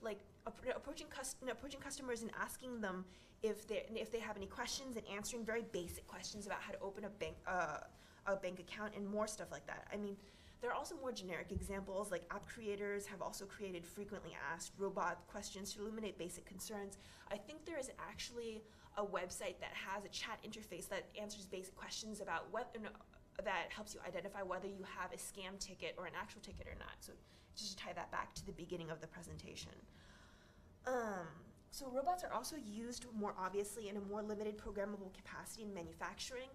like approaching customers and asking them if they have any questions, and answering very basic questions about how to open a bank account and more stuff like that. I mean, there are also more generic examples, like app creators have also created frequently asked robot questions to illuminate basic concerns. I think there is actually a website that has a chat interface that answers basic questions about that helps you identify whether you have a scam ticket or an actual ticket or not. So just to tie that back to the beginning of the presentation. So robots are also used more obviously in a more limited programmable capacity in manufacturing.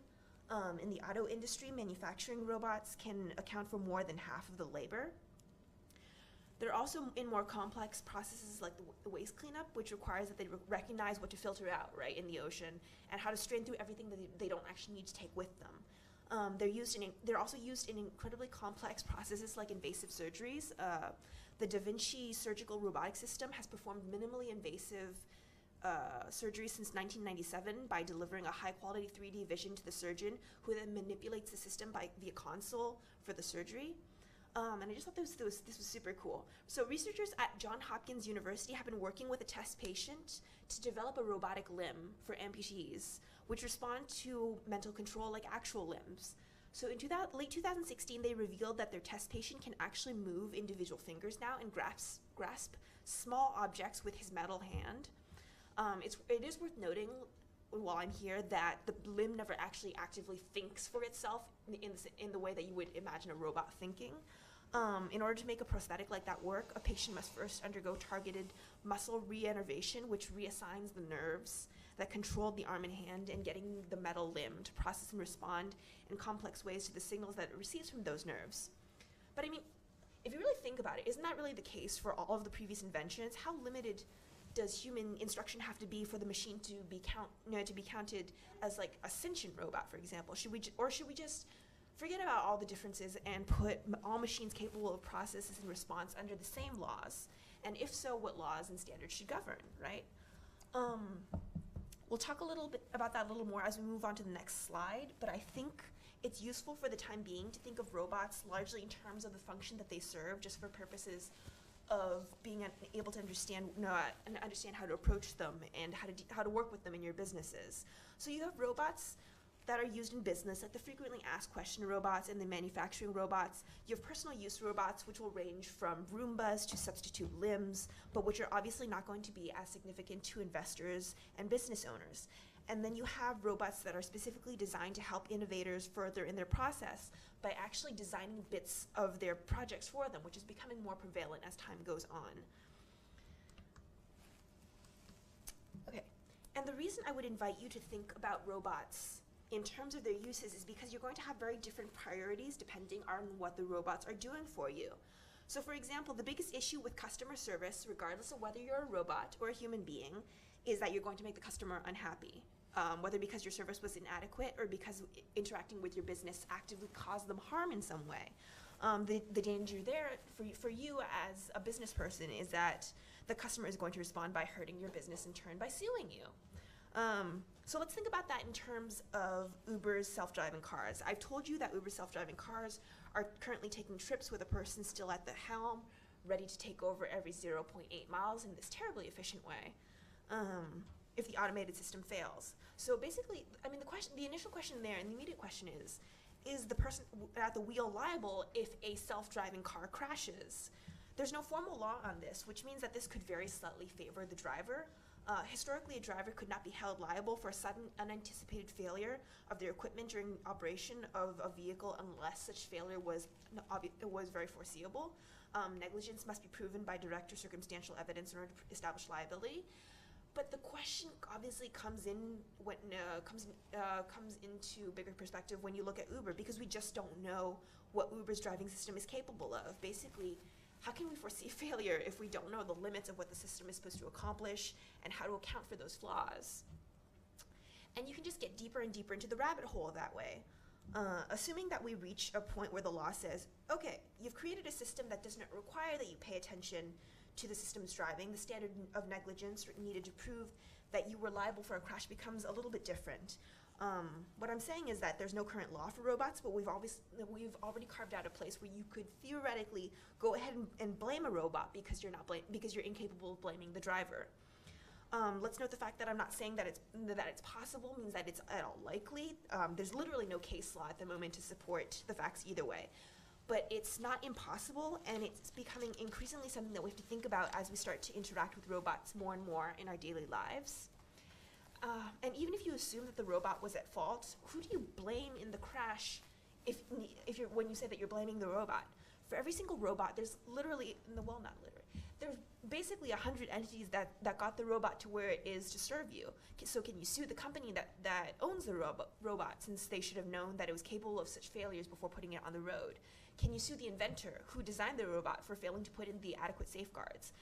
In the auto industry, manufacturing robots can account for more than half of the labor. They're also in more complex processes like the waste cleanup, which requires that they recognize what to filter out, right, in the ocean, and how to strain through everything that they don't actually need to take with them. They're also used in incredibly complex processes like invasive surgeries. the Da Vinci surgical robotic system has performed minimally invasive surgery since 1997 by delivering a high-quality 3D vision to the surgeon, who then manipulates the system via console for the surgery. And I just thought this was super cool. So researchers at Johns Hopkins University have been working with a test patient to develop a robotic limb for amputees, which respond to mental control like actual limbs. So in late 2016, they revealed that their test patient can actually move individual fingers now and grasp small objects with his metal hand. It is worth noting, while I'm here, that the limb never actually actively thinks for itself in the way that you would imagine a robot thinking. In order to make a prosthetic like that work, a patient must first undergo targeted muscle reinnervation, which reassigns the nerves that controlled the arm and hand, and getting the metal limb to process and respond in complex ways to the signals that it receives from those nerves. But I mean, if you really think about it, isn't that really the case for all of the previous inventions? How limited does human instruction have to be for the machine to be counted as like a sentient robot, for example? Should we just forget about all the differences and put all machines capable of processes and response under the same laws? And if so, what laws and standards should govern, right? We'll talk a little bit about that a little more as we move on to the next slide, but I think it's useful for the time being to think of robots largely in terms of the function that they serve, just for purposes of being able to understand how to approach them and how to work with them in your businesses. So you have robots that are used in business, like the frequently asked question robots and the manufacturing robots. You have personal use robots, which will range from Roombas to substitute limbs, but which are obviously not going to be as significant to investors and business owners. And then you have robots that are specifically designed to help innovators further in their process by actually designing bits of their projects for them, which is becoming more prevalent as time goes on. Okay, and the reason I would invite you to think about robots in terms of their uses is because you're going to have very different priorities depending on what the robots are doing for you. So for example, the biggest issue with customer service, regardless of whether you're a robot or a human being, is that you're going to make the customer unhappy, whether because your service was inadequate or because interacting with your business actively caused them harm in some way. The danger there for you as a business person is that the customer is going to respond by hurting your business in turn by suing you. So let's think about that in terms of Uber's self-driving cars. I've told you that Uber's self-driving cars are currently taking trips with a person still at the helm, ready to take over every 0.8 miles in this terribly efficient way, if the automated system fails. So basically, I mean, the initial question there and the immediate question is the person at the wheel liable if a self-driving car crashes? There's no formal law on this, which means that this could very slightly favor the driver. Historically, a driver could not be held liable for a sudden, unanticipated failure of their equipment during operation of a vehicle unless such failure was very foreseeable. Negligence must be proven by direct or circumstantial evidence in order to establish liability. But the question obviously comes into bigger perspective when you look at Uber, because we just don't know what Uber's driving system is capable of. Basically, how can we foresee failure if we don't know the limits of what the system is supposed to accomplish and how to account for those flaws? And you can just get deeper and deeper into the rabbit hole that way. Assuming that we reach a point where the law says, okay, you've created a system that does not require that you pay attention to the system's driving, the standard of negligence needed to prove that you were liable for a crash becomes a little bit different. What I'm saying is that there's no current law for robots, but we've already carved out a place where you could theoretically go ahead and blame a robot because you're incapable of blaming the driver. Let's note the fact that I'm not saying that it's possible means that it's at all likely. There's literally no case law at the moment to support the facts either way. But it's not impossible, and it's becoming increasingly something that we have to think about as we start to interact with robots more and more in our daily lives. And even if you assume that the robot was at fault, who do you blame in the crash when you say that you're blaming the robot? For every single robot, there's literally, there's basically 100 entities that got the robot to where it is to serve you. So can you sue the company that owns the robot since they should have known that it was capable of such failures before putting it on the road? Can you sue the inventor who designed the robot for failing to put in the adequate safeguards?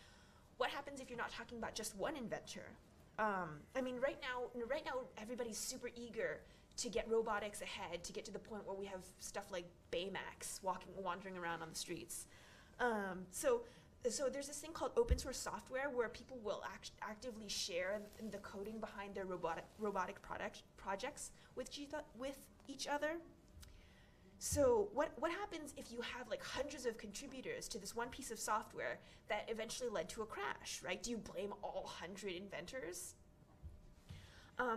What happens if you're not talking about just one inventor? I mean, right now, everybody's super eager to get robotics ahead, to get to the point where we have stuff like Baymax wandering around on the streets. So so there's this thing called open source software where people will actively share the coding behind their robotic projects with each other. So what happens if you have like hundreds of contributors to this one piece of software that eventually led to a crash, right? Do you blame all 100 inventors?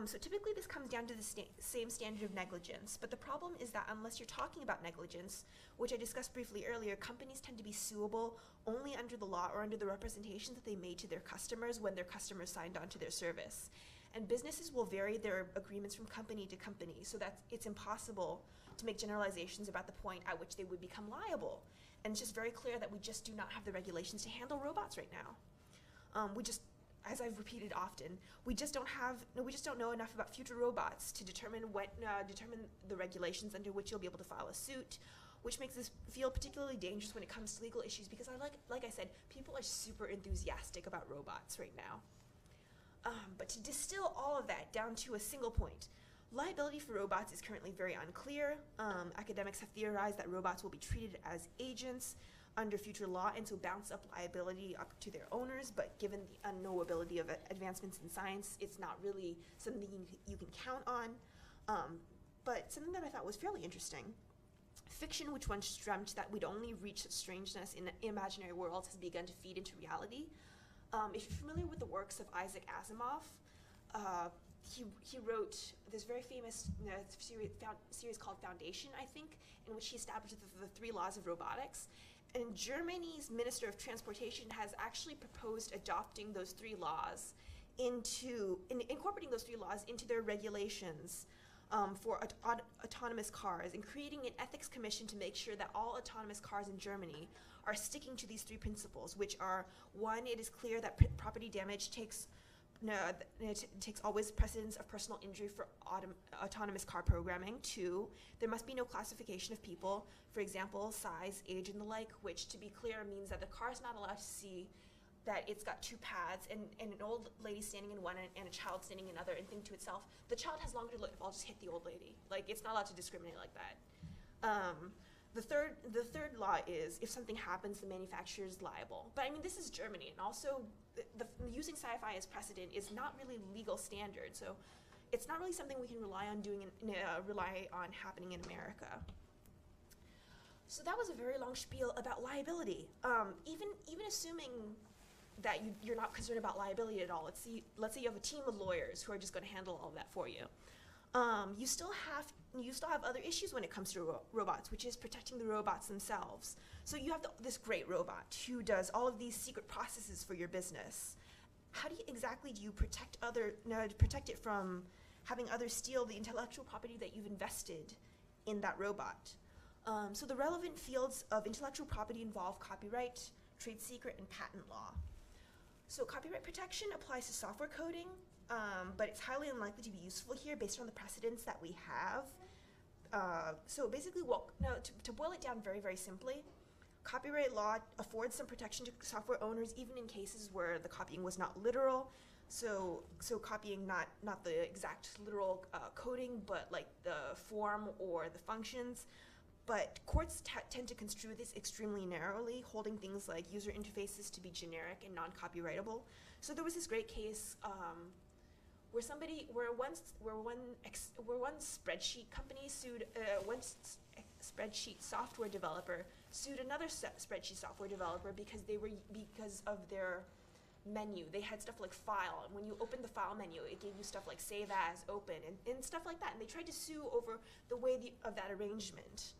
So typically this comes down to the same standard of negligence, but the problem is that unless you're talking about negligence, which I discussed briefly earlier, companies tend to be suable only under the law or under the representation that they made to their customers when their customers signed on to their service. And businesses will vary their agreements from company to company, so that it's impossible to make generalizations about the point at which they would become liable. And it's just very clear that we just do not have the regulations to handle robots right now. We just, as I've repeated often, we just don't know enough about future robots to determine the regulations under which you'll be able to file a suit, which makes this feel particularly dangerous when it comes to legal issues, because like I said, people are super enthusiastic about robots right now. But to distill all of that down to a single point, liability for robots is currently very unclear. Academics have theorized that robots will be treated as agents under future law, and so bounce up liability up to their owners, but given the unknowability of advancements in science, it's not really something you can count on. But something that I thought was fairly interesting, fiction which once dreamt that we'd only reach strangeness in imaginary worlds has begun to feed into reality. If you're familiar with the works of Isaac Asimov, he wrote this very famous series called Foundation, I think, in which he established the 3 laws of robotics. And Germany's Minister of Transportation has actually proposed adopting those 3 laws incorporating those 3 laws into their regulations for autonomous cars, and creating an ethics commission to make sure that all autonomous cars in Germany are sticking to these 3 principles, which are: 1, it is clear that property damage takes always precedence of personal injury for autonomous car programming. 2, there must be no classification of people, for example, size, age, and the like, which, to be clear, means that the car is not allowed to see that it's got 2 paths and an old lady standing in one and a child standing in another, and think to itself, the child has longer to live, I'll just hit the old lady. Like, it's not allowed to discriminate like that. The third law is, if something happens, the manufacturer is liable. But I mean, this is Germany, and also using sci-fi as precedent is not really legal standard, so it's not really something we can rely on happening in America. So that was a very long spiel about liability. Even assuming that you're not concerned about liability at all, let's say you have a team of lawyers who are just going to handle all of that for you. You still have other issues when it comes to robots, which is protecting the robots themselves. So you have this great robot who does all of these secret processes for your business. How do you protect it from having others steal the intellectual property that you've invested in that robot? So the relevant fields of intellectual property involve copyright, trade secret, and patent law. So copyright protection applies to software coding, but it's highly unlikely to be useful here based on the precedents that we have. So basically, to boil it down very, very simply, copyright law affords some protection to software owners even in cases where the copying was not literal. So copying not the exact literal coding, but like the form or the functions. But courts tend to construe this extremely narrowly, holding things like user interfaces to be generic and non-copyrightable. So there was this great case where one spreadsheet company sued one spreadsheet software developer sued another spreadsheet software developer because of their menu. They had stuff like file, and when you opened the file menu, it gave you stuff like save as, open, and stuff like that. And they tried to sue over the way of that arrangement.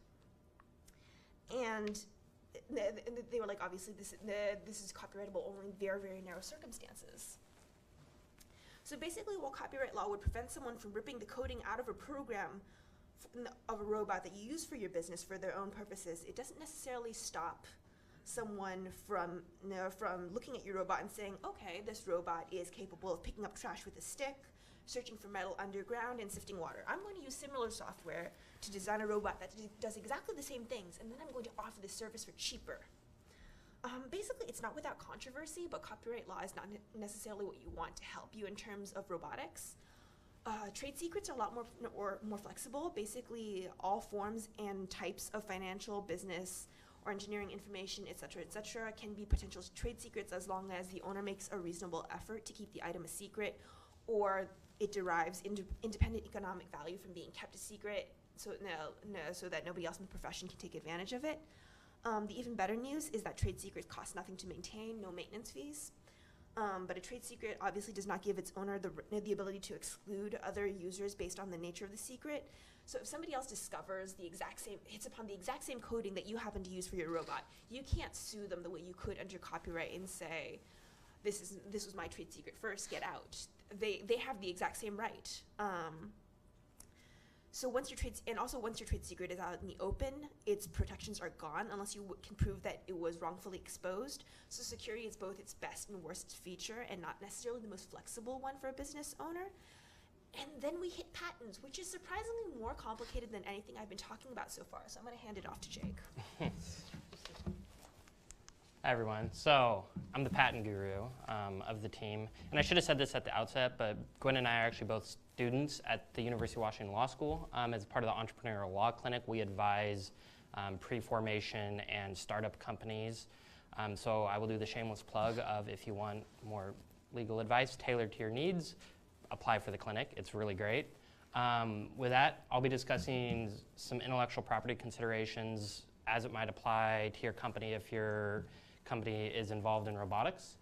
And they were like, obviously, this is copyrightable only in very, very narrow circumstances. So basically, while copyright law would prevent someone from ripping the coding out of a program of a robot that you use for your business for their own purposes, it doesn't necessarily stop someone from looking at your robot and saying, okay, this robot is capable of picking up trash with a stick, searching for metal underground, and sifting water. I'm going to use similar software to design a robot that does exactly the same things, and then I'm going to offer this service for cheaper. Basically, it's not without controversy, but copyright law is not necessarily what you want to help you in terms of robotics. Trade secrets are a lot more flexible. Basically, all forms and types of financial, business, or engineering information, etc., can be potential trade secrets as long as the owner makes a reasonable effort to keep the item a secret, or it derives independent economic value from being kept a secret, so that nobody else in the profession can take advantage of it. The even better news is that trade secrets cost nothing to maintain, no maintenance fees. But a trade secret obviously does not give its owner the ability to exclude other users based on the nature of the secret. So if somebody else discovers hits upon the exact same coding that you happen to use for your robot, you can't sue them the way you could under copyright and say, this was my trade secret first, get out. They have the exact same right. So once your trade secret is out in the open, its protections are gone unless you can prove that it was wrongfully exposed. So security is both its best and worst feature and not necessarily the most flexible one for a business owner. And then we hit patents, which is surprisingly more complicated than anything I've been talking about so far. So I'm going to hand it off to Jake.
Hi, everyone. So I'm the patent guru of the team. And I should have said this at the outset, but Gwen and I are actually both students at the University of Washington Law School. As part of the Entrepreneurial Law Clinic, we advise pre-formation and startup companies. So I will do the shameless plug of if you want more legal advice tailored to your needs, apply for the clinic. It's really great. With that, I'll be discussing some intellectual property considerations as it might apply to your company if your company is involved in robotics.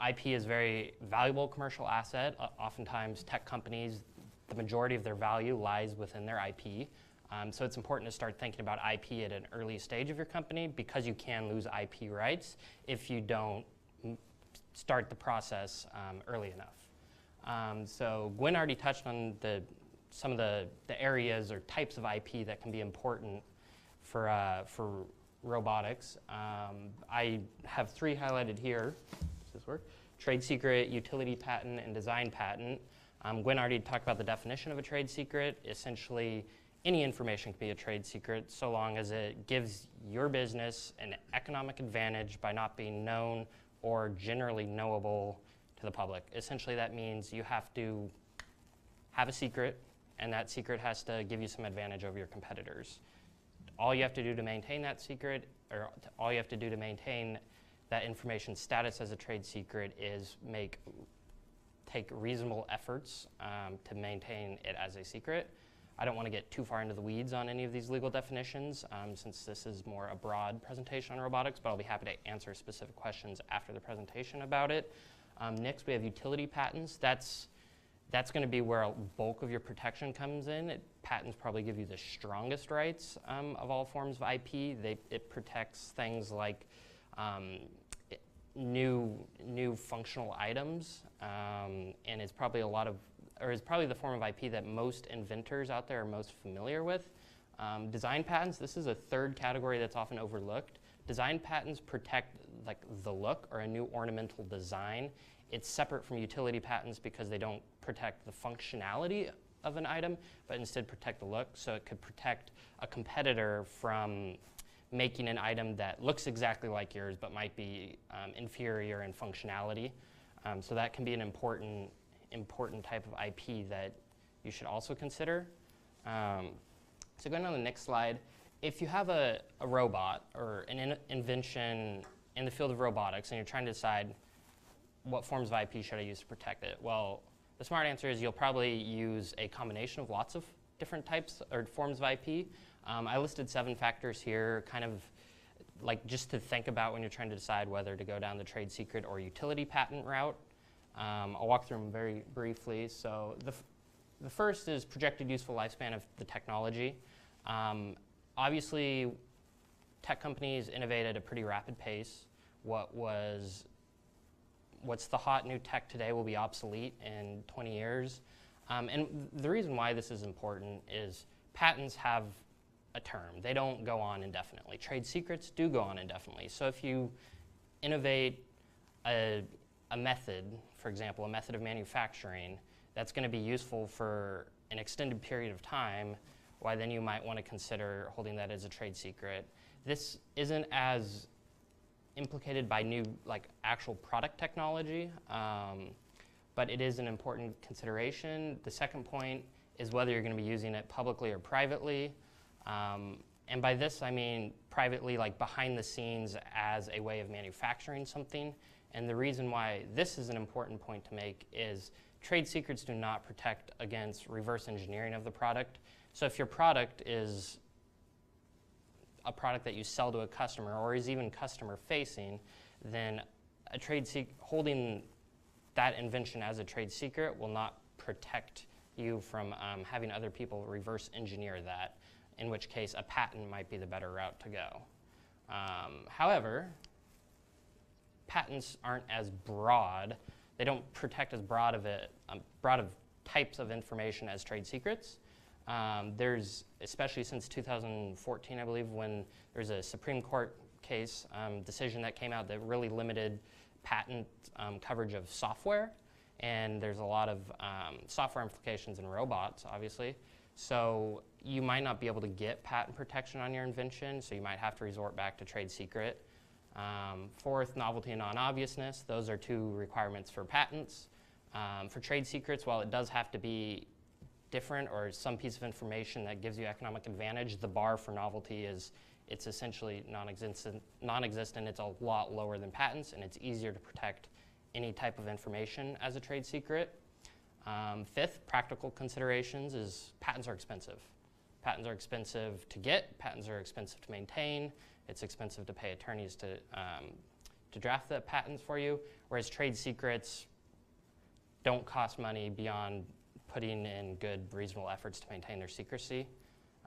IP is a very valuable commercial asset. Oftentimes, tech companies, the majority of their value lies within their IP. So it's important to start thinking about IP at an early stage of your company because you can lose IP rights if you don't start the process early enough. So Gwen already touched on some of the areas or types of IP that can be important for robotics. I have three highlighted here. Does this work? Trade secret, utility patent, and design patent. Gwen already talked about the definition of a trade secret. Essentially, any information can be a trade secret so long as it gives your business an economic advantage by not being known or generally knowable to the public. Essentially, that means you have to have a secret, and that secret has to give you some advantage over your competitors. All you have to do to maintain that secret, or all you have to do to maintain that information status as a trade secret is take reasonable efforts to maintain it as a secret. I don't want to get too far into the weeds on any of these legal definitions since this is more a broad presentation on robotics, but I'll be happy to answer specific questions after the presentation about it. Next, we have utility patents. That's going to be where a bulk of your protection comes in. Patents probably give you the strongest rights of all forms of IP. It protects things like new functional items, and is probably the form of IP that most inventors out there are most familiar with. Design patents, this is a third category that's often overlooked. Design patents protect like the look or a new ornamental design. It's separate from utility patents because they don't protect the functionality of an item, but instead protect the look. So it could protect a competitor from making an item that looks exactly like yours but might be inferior in functionality. So that can be an important type of IP that you should also consider. So going on the next slide, if you have a robot or an invention in the field of robotics and you're trying to decide what forms of IP should I use to protect it, well, the smart answer is you'll probably use a combination of lots of different types or forms of IP. I listed 7 factors here, kind of like just to think about when you're trying to decide whether to go down the trade secret or utility patent route. I'll walk through them very briefly. So the first is projected useful lifespan of the technology. Obviously, tech companies innovate at a pretty rapid pace. What's the hot new tech today will be obsolete in 20 years. And the reason why this is important is patents have a term. They don't go on indefinitely. Trade secrets do go on indefinitely. So if you innovate a method, for example, a method of manufacturing, that's going to be useful for an extended period of time, why then you might want to consider holding that as a trade secret. This isn't as implicated by new actual product technology, but it is an important consideration. The second point is whether you're going to be using it publicly or privately. And by this, I mean privately, like behind the scenes as a way of manufacturing something. And the reason why this is an important point to make is trade secrets do not protect against reverse engineering of the product. So if your product is a product that you sell to a customer or is even customer facing, then a holding that invention as a trade secret will not protect you from having other people reverse engineer that, in which case a patent might be the better route to go. However, patents aren't as broad. They don't protect as broad of types of information as trade secrets. There's, especially since 2014, I believe, when there's a Supreme Court case decision that came out that really limited patent coverage of software. And there's a lot of software implications in robots, obviously. So you might not be able to get patent protection on your invention, so you might have to resort back to trade secret. Fourth, novelty and non-obviousness. Those are two requirements for patents. For trade secrets, while it does have to be different or some piece of information that gives you economic advantage, the bar for novelty is it's essentially non-existent. It's a lot lower than patents, and it's easier to protect any type of information as a trade secret. Fifth, practical considerations is patents are expensive. Patents are expensive to get. Patents are expensive to maintain. It's expensive to pay attorneys to draft the patents for you, whereas trade secrets don't cost money beyond putting in good, reasonable efforts to maintain their secrecy.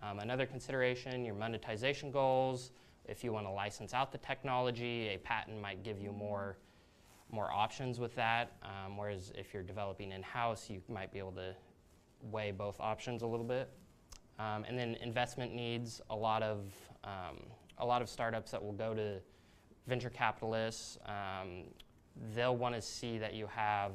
Another consideration, your monetization goals. If you want to license out the technology, a patent might give you more options with that, whereas if you're developing in-house, you might be able to weigh both options a little bit. And then investment needs, a lot of startups that will go to venture capitalists, they'll want to see that you have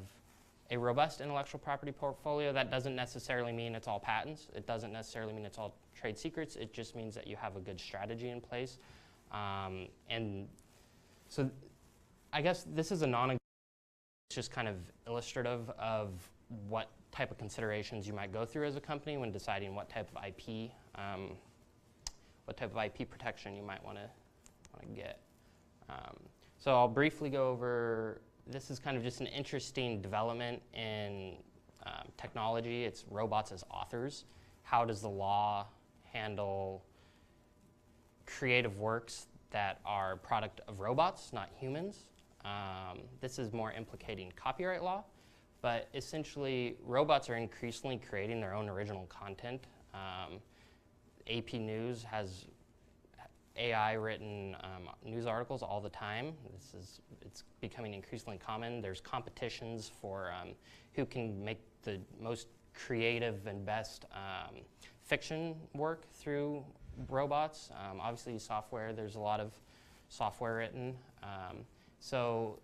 a robust intellectual property portfolio. That doesn't necessarily mean it's all patents. It doesn't necessarily mean it's all trade secrets. It just means that you have a good strategy in place. And so I guess this is it's just kind of illustrative of what type of considerations you might go through as a company when deciding what type of IP protection you might want to get. So I'll briefly go over, this is kind of just an interesting development in technology. It's robots as authors. How does the law handle creative works that are product of robots, not humans? This is more implicating copyright law, but essentially robots are increasingly creating their own original content. AP News has AI-written news articles all the time. It's becoming increasingly common. There's competitions for who can make the most creative and best fiction work through robots. Obviously, software, there's a lot of software written. So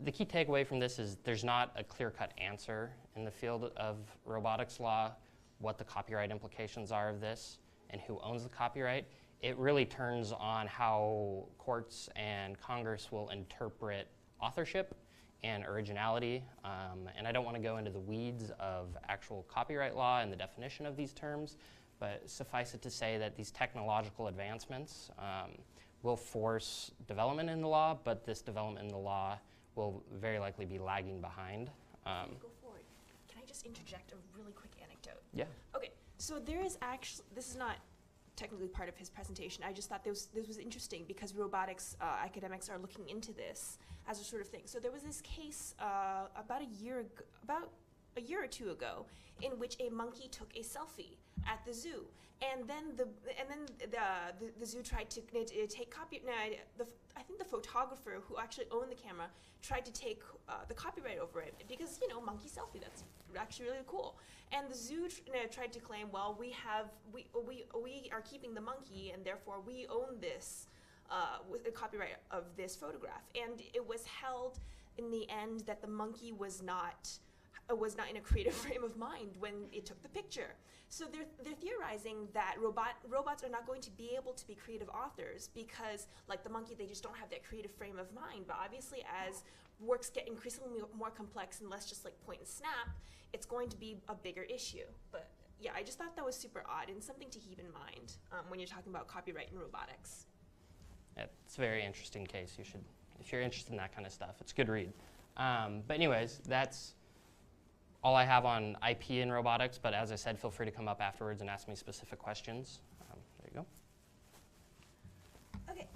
the key takeaway from this is there's not a clear-cut answer in the field of robotics law, what the copyright implications are of this, and who owns the copyright. It really turns on how courts and Congress will interpret authorship and originality. And I don't want to go into the weeds of actual copyright law and the definition of these terms, but suffice it to say that these technological advancements will force development in the law, but this development in the law will very likely be lagging behind.
Go forward. Can I just interject a really quick anecdote?
Yeah.
Okay, so there is actually, this is not technically part of his presentation. I just thought this was interesting because robotics academics are looking into this as a sort of thing. So there was this case about a year or two ago in which a monkey took a selfie at the zoo, and then the zoo tried to take copy. I think the photographer who actually owned the camera tried to take the copyright over it because monkey selfie, that's actually really cool. And the zoo tried to claim, well, we are keeping the monkey, and therefore we own this with the copyright of this photograph. And it was held in the end that the monkey was not in a creative frame of mind when it took the picture. So they're theorizing that robots are not going to be able to be creative authors because, like the monkey, they just don't have that creative frame of mind. But obviously, as works get increasingly more complex and less just like point and snap, it's going to be a bigger issue. But yeah, I just thought that was super odd and something to keep in mind when you're talking about copyright and robotics.
Yeah, it's a very interesting case. You should, if you're interested in that kind of stuff, it's a good read. But anyways, that's all I have on IP and robotics, but as I said, feel free to come up afterwards and ask me specific questions. There you go.
Okay,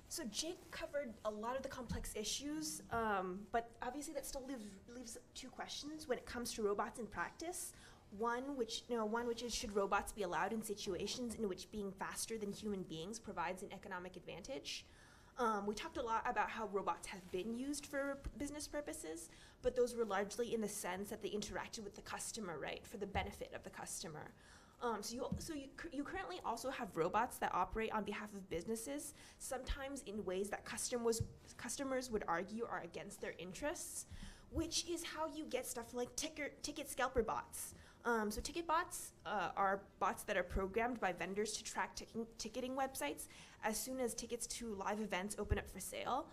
so Jake covered a lot of the complex issues, but obviously that still leaves two questions when it comes to robots in practice. One which is, should robots be allowed in situations in which being faster than human beings provides an economic advantage? We talked a lot about how robots have been used for business purposes, but those were largely in the sense that they interacted with the customer, right, for the benefit of the customer. So you currently also have robots that operate on behalf of businesses, sometimes in ways that customers would argue are against their interests, which is how you get stuff like ticket scalper bots. So ticket bots are bots that are programmed by vendors to track ticketing websites. As soon as tickets to live events open up for sale,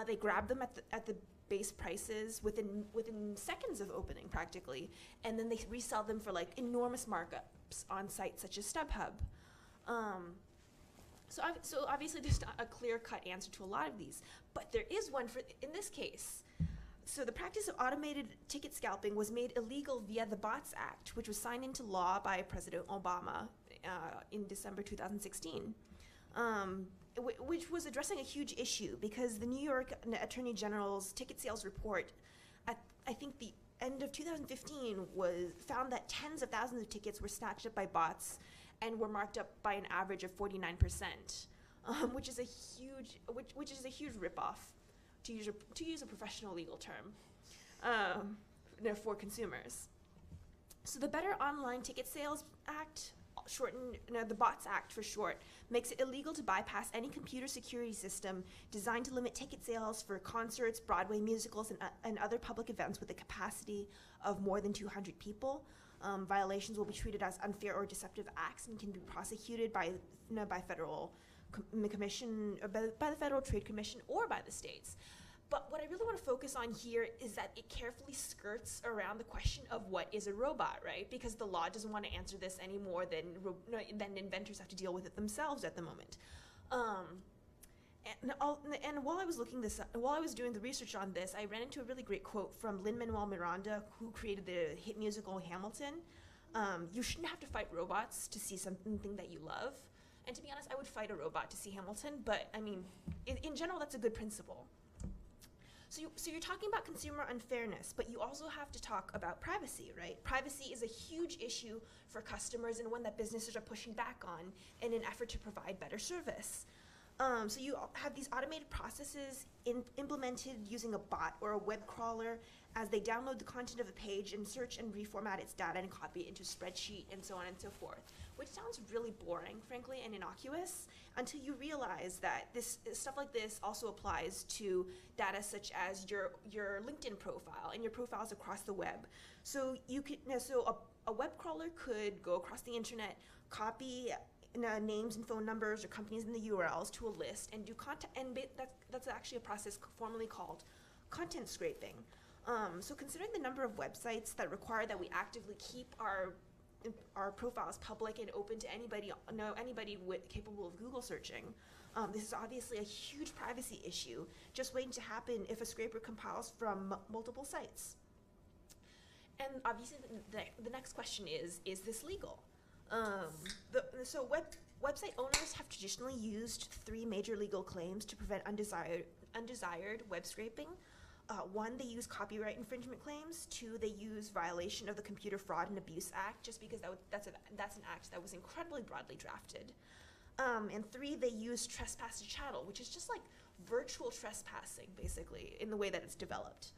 they grab them at the base prices within seconds of opening, practically, and then they resell them for like enormous markups on sites such as StubHub. So obviously there's not a clear-cut answer to a lot of these, but there is one in this case. So the practice of automated ticket scalping was made illegal via the Bots Act, which was signed into law by President Obama in December 2016, which was addressing a huge issue because the New York Attorney General's ticket sales report at, I think, the end of 2015 found that tens of thousands of tickets were snatched up by bots and were marked up by an average of 49%, which is a huge ripoff. To use a professional legal term, for consumers. So the Better Online Ticket Sales Act, the Bots Act for short, makes it illegal to bypass any computer security system designed to limit ticket sales for concerts, Broadway musicals, and other public events with a capacity of more than 200 people. Violations will be treated as unfair or deceptive acts and can be prosecuted by federal commission, by the Federal Trade Commission, or by the states. But what I really want to focus on here is that it carefully skirts around the question of what is a robot, right? Because the law doesn't want to answer this any more than inventors have to deal with it themselves at the moment. And while I was doing the research on this, I ran into a really great quote from Lin-Manuel Miranda, who created the hit musical Hamilton. You shouldn't have to fight robots to see something that you love. And to be honest, I would fight a robot to see Hamilton, but I mean, in general, that's a good principle. So you're talking about consumer unfairness, but you also have to talk about privacy, right? Privacy is a huge issue for customers and one that businesses are pushing back on in an effort to provide better service. So you have these automated processes implemented using a bot or a web crawler as they download the content of a page and search and reformat its data and copy it into a spreadsheet and so on and so forth, which sounds really boring, frankly, and innocuous, until you realize that stuff like this also applies to data such as your LinkedIn profile and your profiles across the web. So a web crawler could go across the internet, copy names and phone numbers or companies in the URLs to a list and do content, and that's actually a process formally called content scraping. So considering the number of websites that require that we actively keep our profiles public and open to anybody capable of Google searching, this is obviously a huge privacy issue just waiting to happen if a scraper compiles from multiple sites. And obviously the next question is this legal? Website owners have traditionally used three major legal claims to prevent undesired web scraping. One, they use copyright infringement claims. Two, they use violation of the Computer Fraud and Abuse Act, just because that's an act that was incredibly broadly drafted. And three, they use trespass to chattel, which is just like virtual trespassing, basically, in the way that it's developed.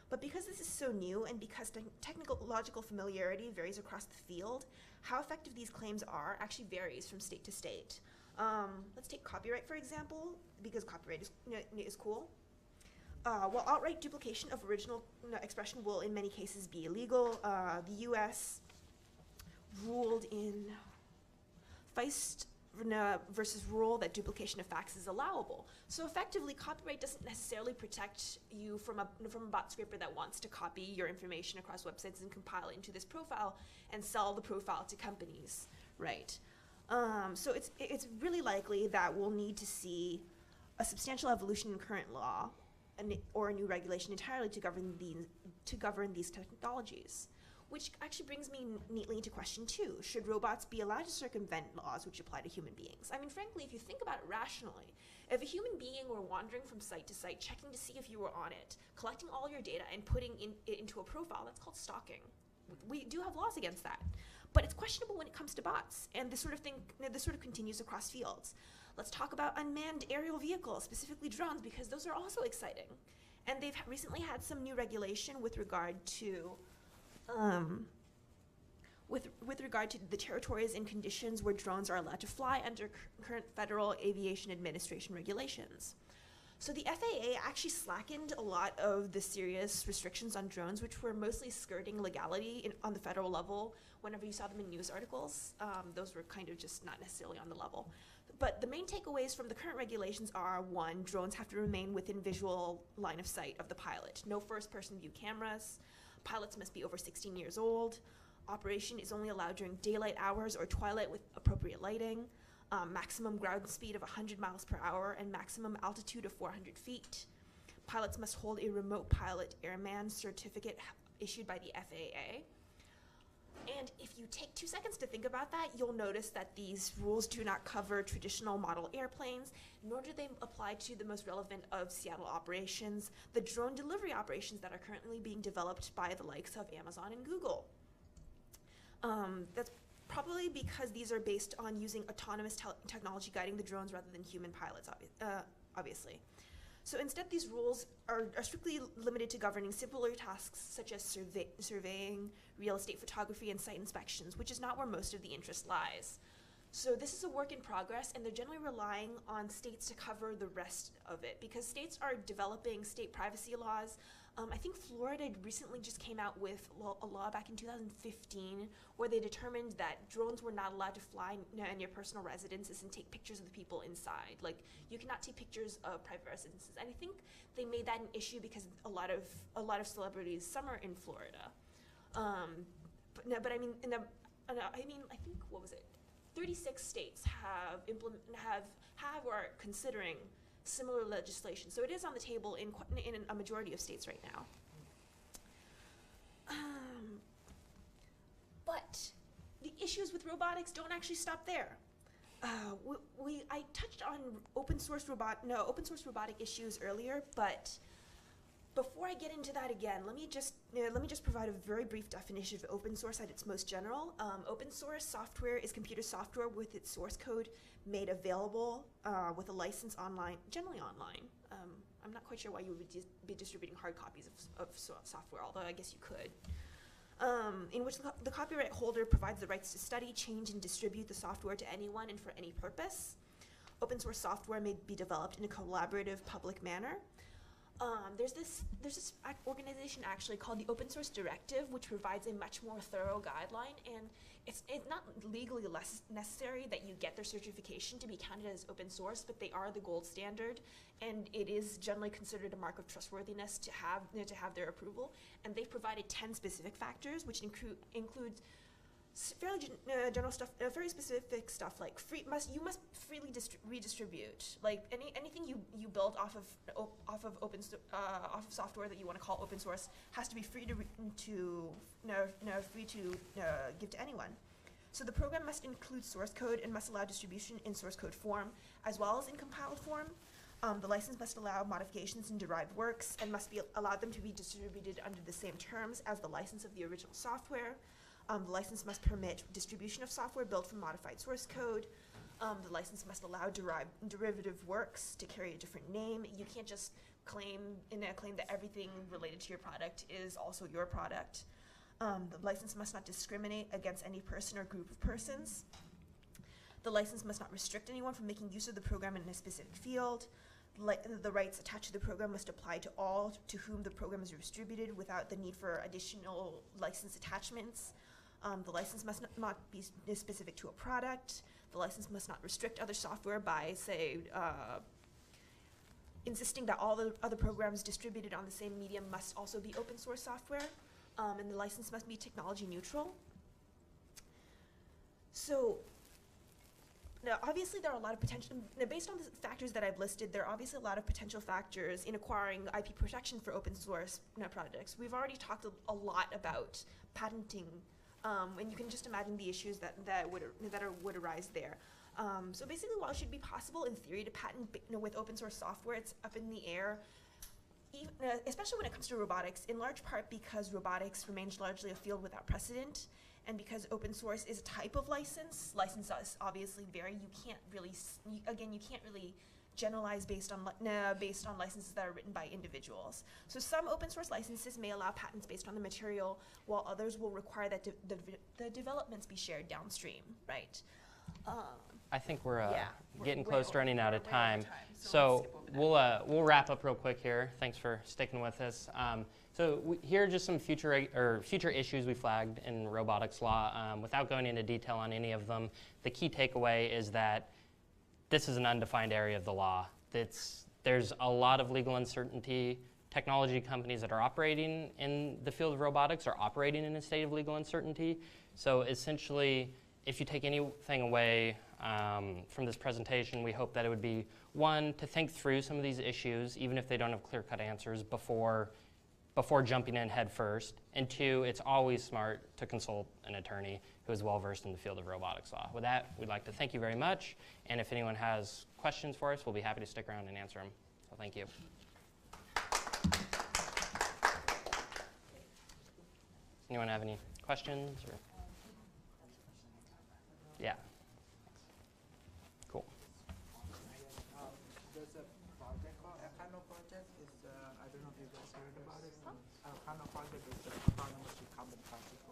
But because this is so new and because technological familiarity varies across the field, how effective these claims are actually varies from state to state. Let's take copyright, for example, because copyright is cool. While outright duplication of original expression will in many cases be illegal, the US ruled in Feist versus rule that duplication of facts is allowable. So effectively, copyright doesn't necessarily protect you from a bot scraper that wants to copy your information across websites and compile it into this profile and sell the profile to companies, right? So it's really likely that we'll need to see a substantial evolution in current law or a new regulation entirely to govern these technologies. Which actually brings me neatly into question 2. Should robots be allowed to circumvent laws which apply to human beings? I mean, frankly, if you think about it rationally, if a human being were wandering from site to site, checking to see if you were on it, collecting all your data and putting it into a profile, that's called stalking. We do have laws against that. But it's questionable when it comes to bots, and this sort of continues across fields. Let's talk about unmanned aerial vehicles, specifically drones, because those are also exciting. And they've recently had some new regulation with regard to the territories and conditions where drones are allowed to fly under current Federal Aviation Administration regulations. So the FAA actually slackened a lot of the serious restrictions on drones, which were mostly skirting legality on the federal level. Whenever you saw them in news articles, those were kind of just not necessarily on the level. But the main takeaways from the current regulations are, 1, drones have to remain within visual line of sight of the pilot. No first-person view cameras. Pilots must be over 16 years old. Operation is only allowed during daylight hours or twilight with appropriate lighting. Maximum ground speed of 100 miles per hour and maximum altitude of 400 feet. Pilots must hold a remote pilot airman certificate issued by the FAA. And if you take 2 seconds to think about that, you'll notice that these rules do not cover traditional model airplanes, nor do they apply to the most relevant of Seattle operations, the drone delivery operations that are currently being developed by the likes of Amazon and Google. That's probably because these are based on using autonomous technology guiding the drones rather than human pilots, obviously. So instead, these rules are strictly limited to governing simpler tasks such as surveying, real estate photography, and site inspections, which is not where most of the interest lies. So this is a work in progress, and they're generally relying on states to cover the rest of it, because states are developing state privacy laws. I think Florida recently just came out with a law back in 2015 where they determined that drones were not allowed to fly near personal residences and take pictures of the people inside. Like, you cannot take pictures of private residences. And I think they made that an issue because a lot of celebrities summer in Florida. But I mean, I think, what was it? 36 states have or are considering similar legislation. So it is on the table in a majority of states right now. But the issues with robotics don't actually stop there. I touched on open source robotic issues earlier, but before I get into that again, let me just provide a very brief definition of open source at its most general. Open source software is computer software with its source code made available with a license online, generally online. I'm not quite sure why you would be distributing hard copies of software, although I guess you could. In which the copyright holder provides the rights to study, change, and distribute the software to anyone and for any purpose. Open source software may be developed in a collaborative public manner. There's this organization actually called the Open Source Directive, which provides a much more thorough guideline, and it's not legally necessary that you get their certification to be counted as open source, but they are the gold standard, and it is generally considered a mark of trustworthiness to have their approval. And they've provided 10 specific factors, which include fairly general stuff, very specific stuff like you must freely redistribute. Like anything you build off of software that you want to call open source has to be free to give to anyone. So the program must include source code and must allow distribution in source code form as well as in compiled form. The license must allow modifications in derived works and must allow them to be distributed under the same terms as the license of the original software. The license must permit distribution of software built from modified source code. The license must allow derivative works to carry a different name. You can't just claim that everything related to your product is also your product. The license must not discriminate against any person or group of persons. The license must not restrict anyone from making use of the program in a specific field. The rights attached to the program must apply to all to whom the program is distributed without the need for additional license attachments. The license must not be specific to a product. The license must not restrict other software by, say, insisting that all the other programs distributed on the same medium must also be open source software. And the license must be technology neutral. So, now, obviously, there are a lot of potential, based on the factors that I've listed, there are obviously a lot of potential factors in acquiring IP protection for open source projects. We've already talked a lot about patenting, and you can just imagine the issues that would arise there. So basically, while it should be possible in theory to patent with open source software, it's up in the air, especially when it comes to robotics, in large part because robotics remains largely a field without precedent. And because open source is a type of license, licenses obviously vary. You can't really, you can't really generalize based on licenses that are written by individuals. So some open source licenses may allow patents based on the material, while others will require that the developments be shared downstream, right?
I think we're getting
we're
close to running out of
we're way over
time.
so
So we'll wrap up real quick here. Thanks for sticking with us. Here are just some future issues we flagged in robotics law. Without going into detail on any of them, the key takeaway is that this is an undefined area of the law. There's a lot of legal uncertainty. Technology companies that are operating in the field of robotics are operating in a state of legal uncertainty. So essentially, if you take anything away from this presentation, we hope that it would be, one, to think through some of these issues, even if they don't have clear-cut answers, before jumping in head first. And two, it's always smart to consult an attorney who is well-versed in the field of robotics law. With that, we'd like to thank you very much. And if anyone has questions for us, we'll be happy to stick around and answer them. So thank you. Anyone have any questions? Or? Yeah. Cool.
There's a project called Akano project. I don't know if you guys heard about it. Akano project is autonomous recombinant particle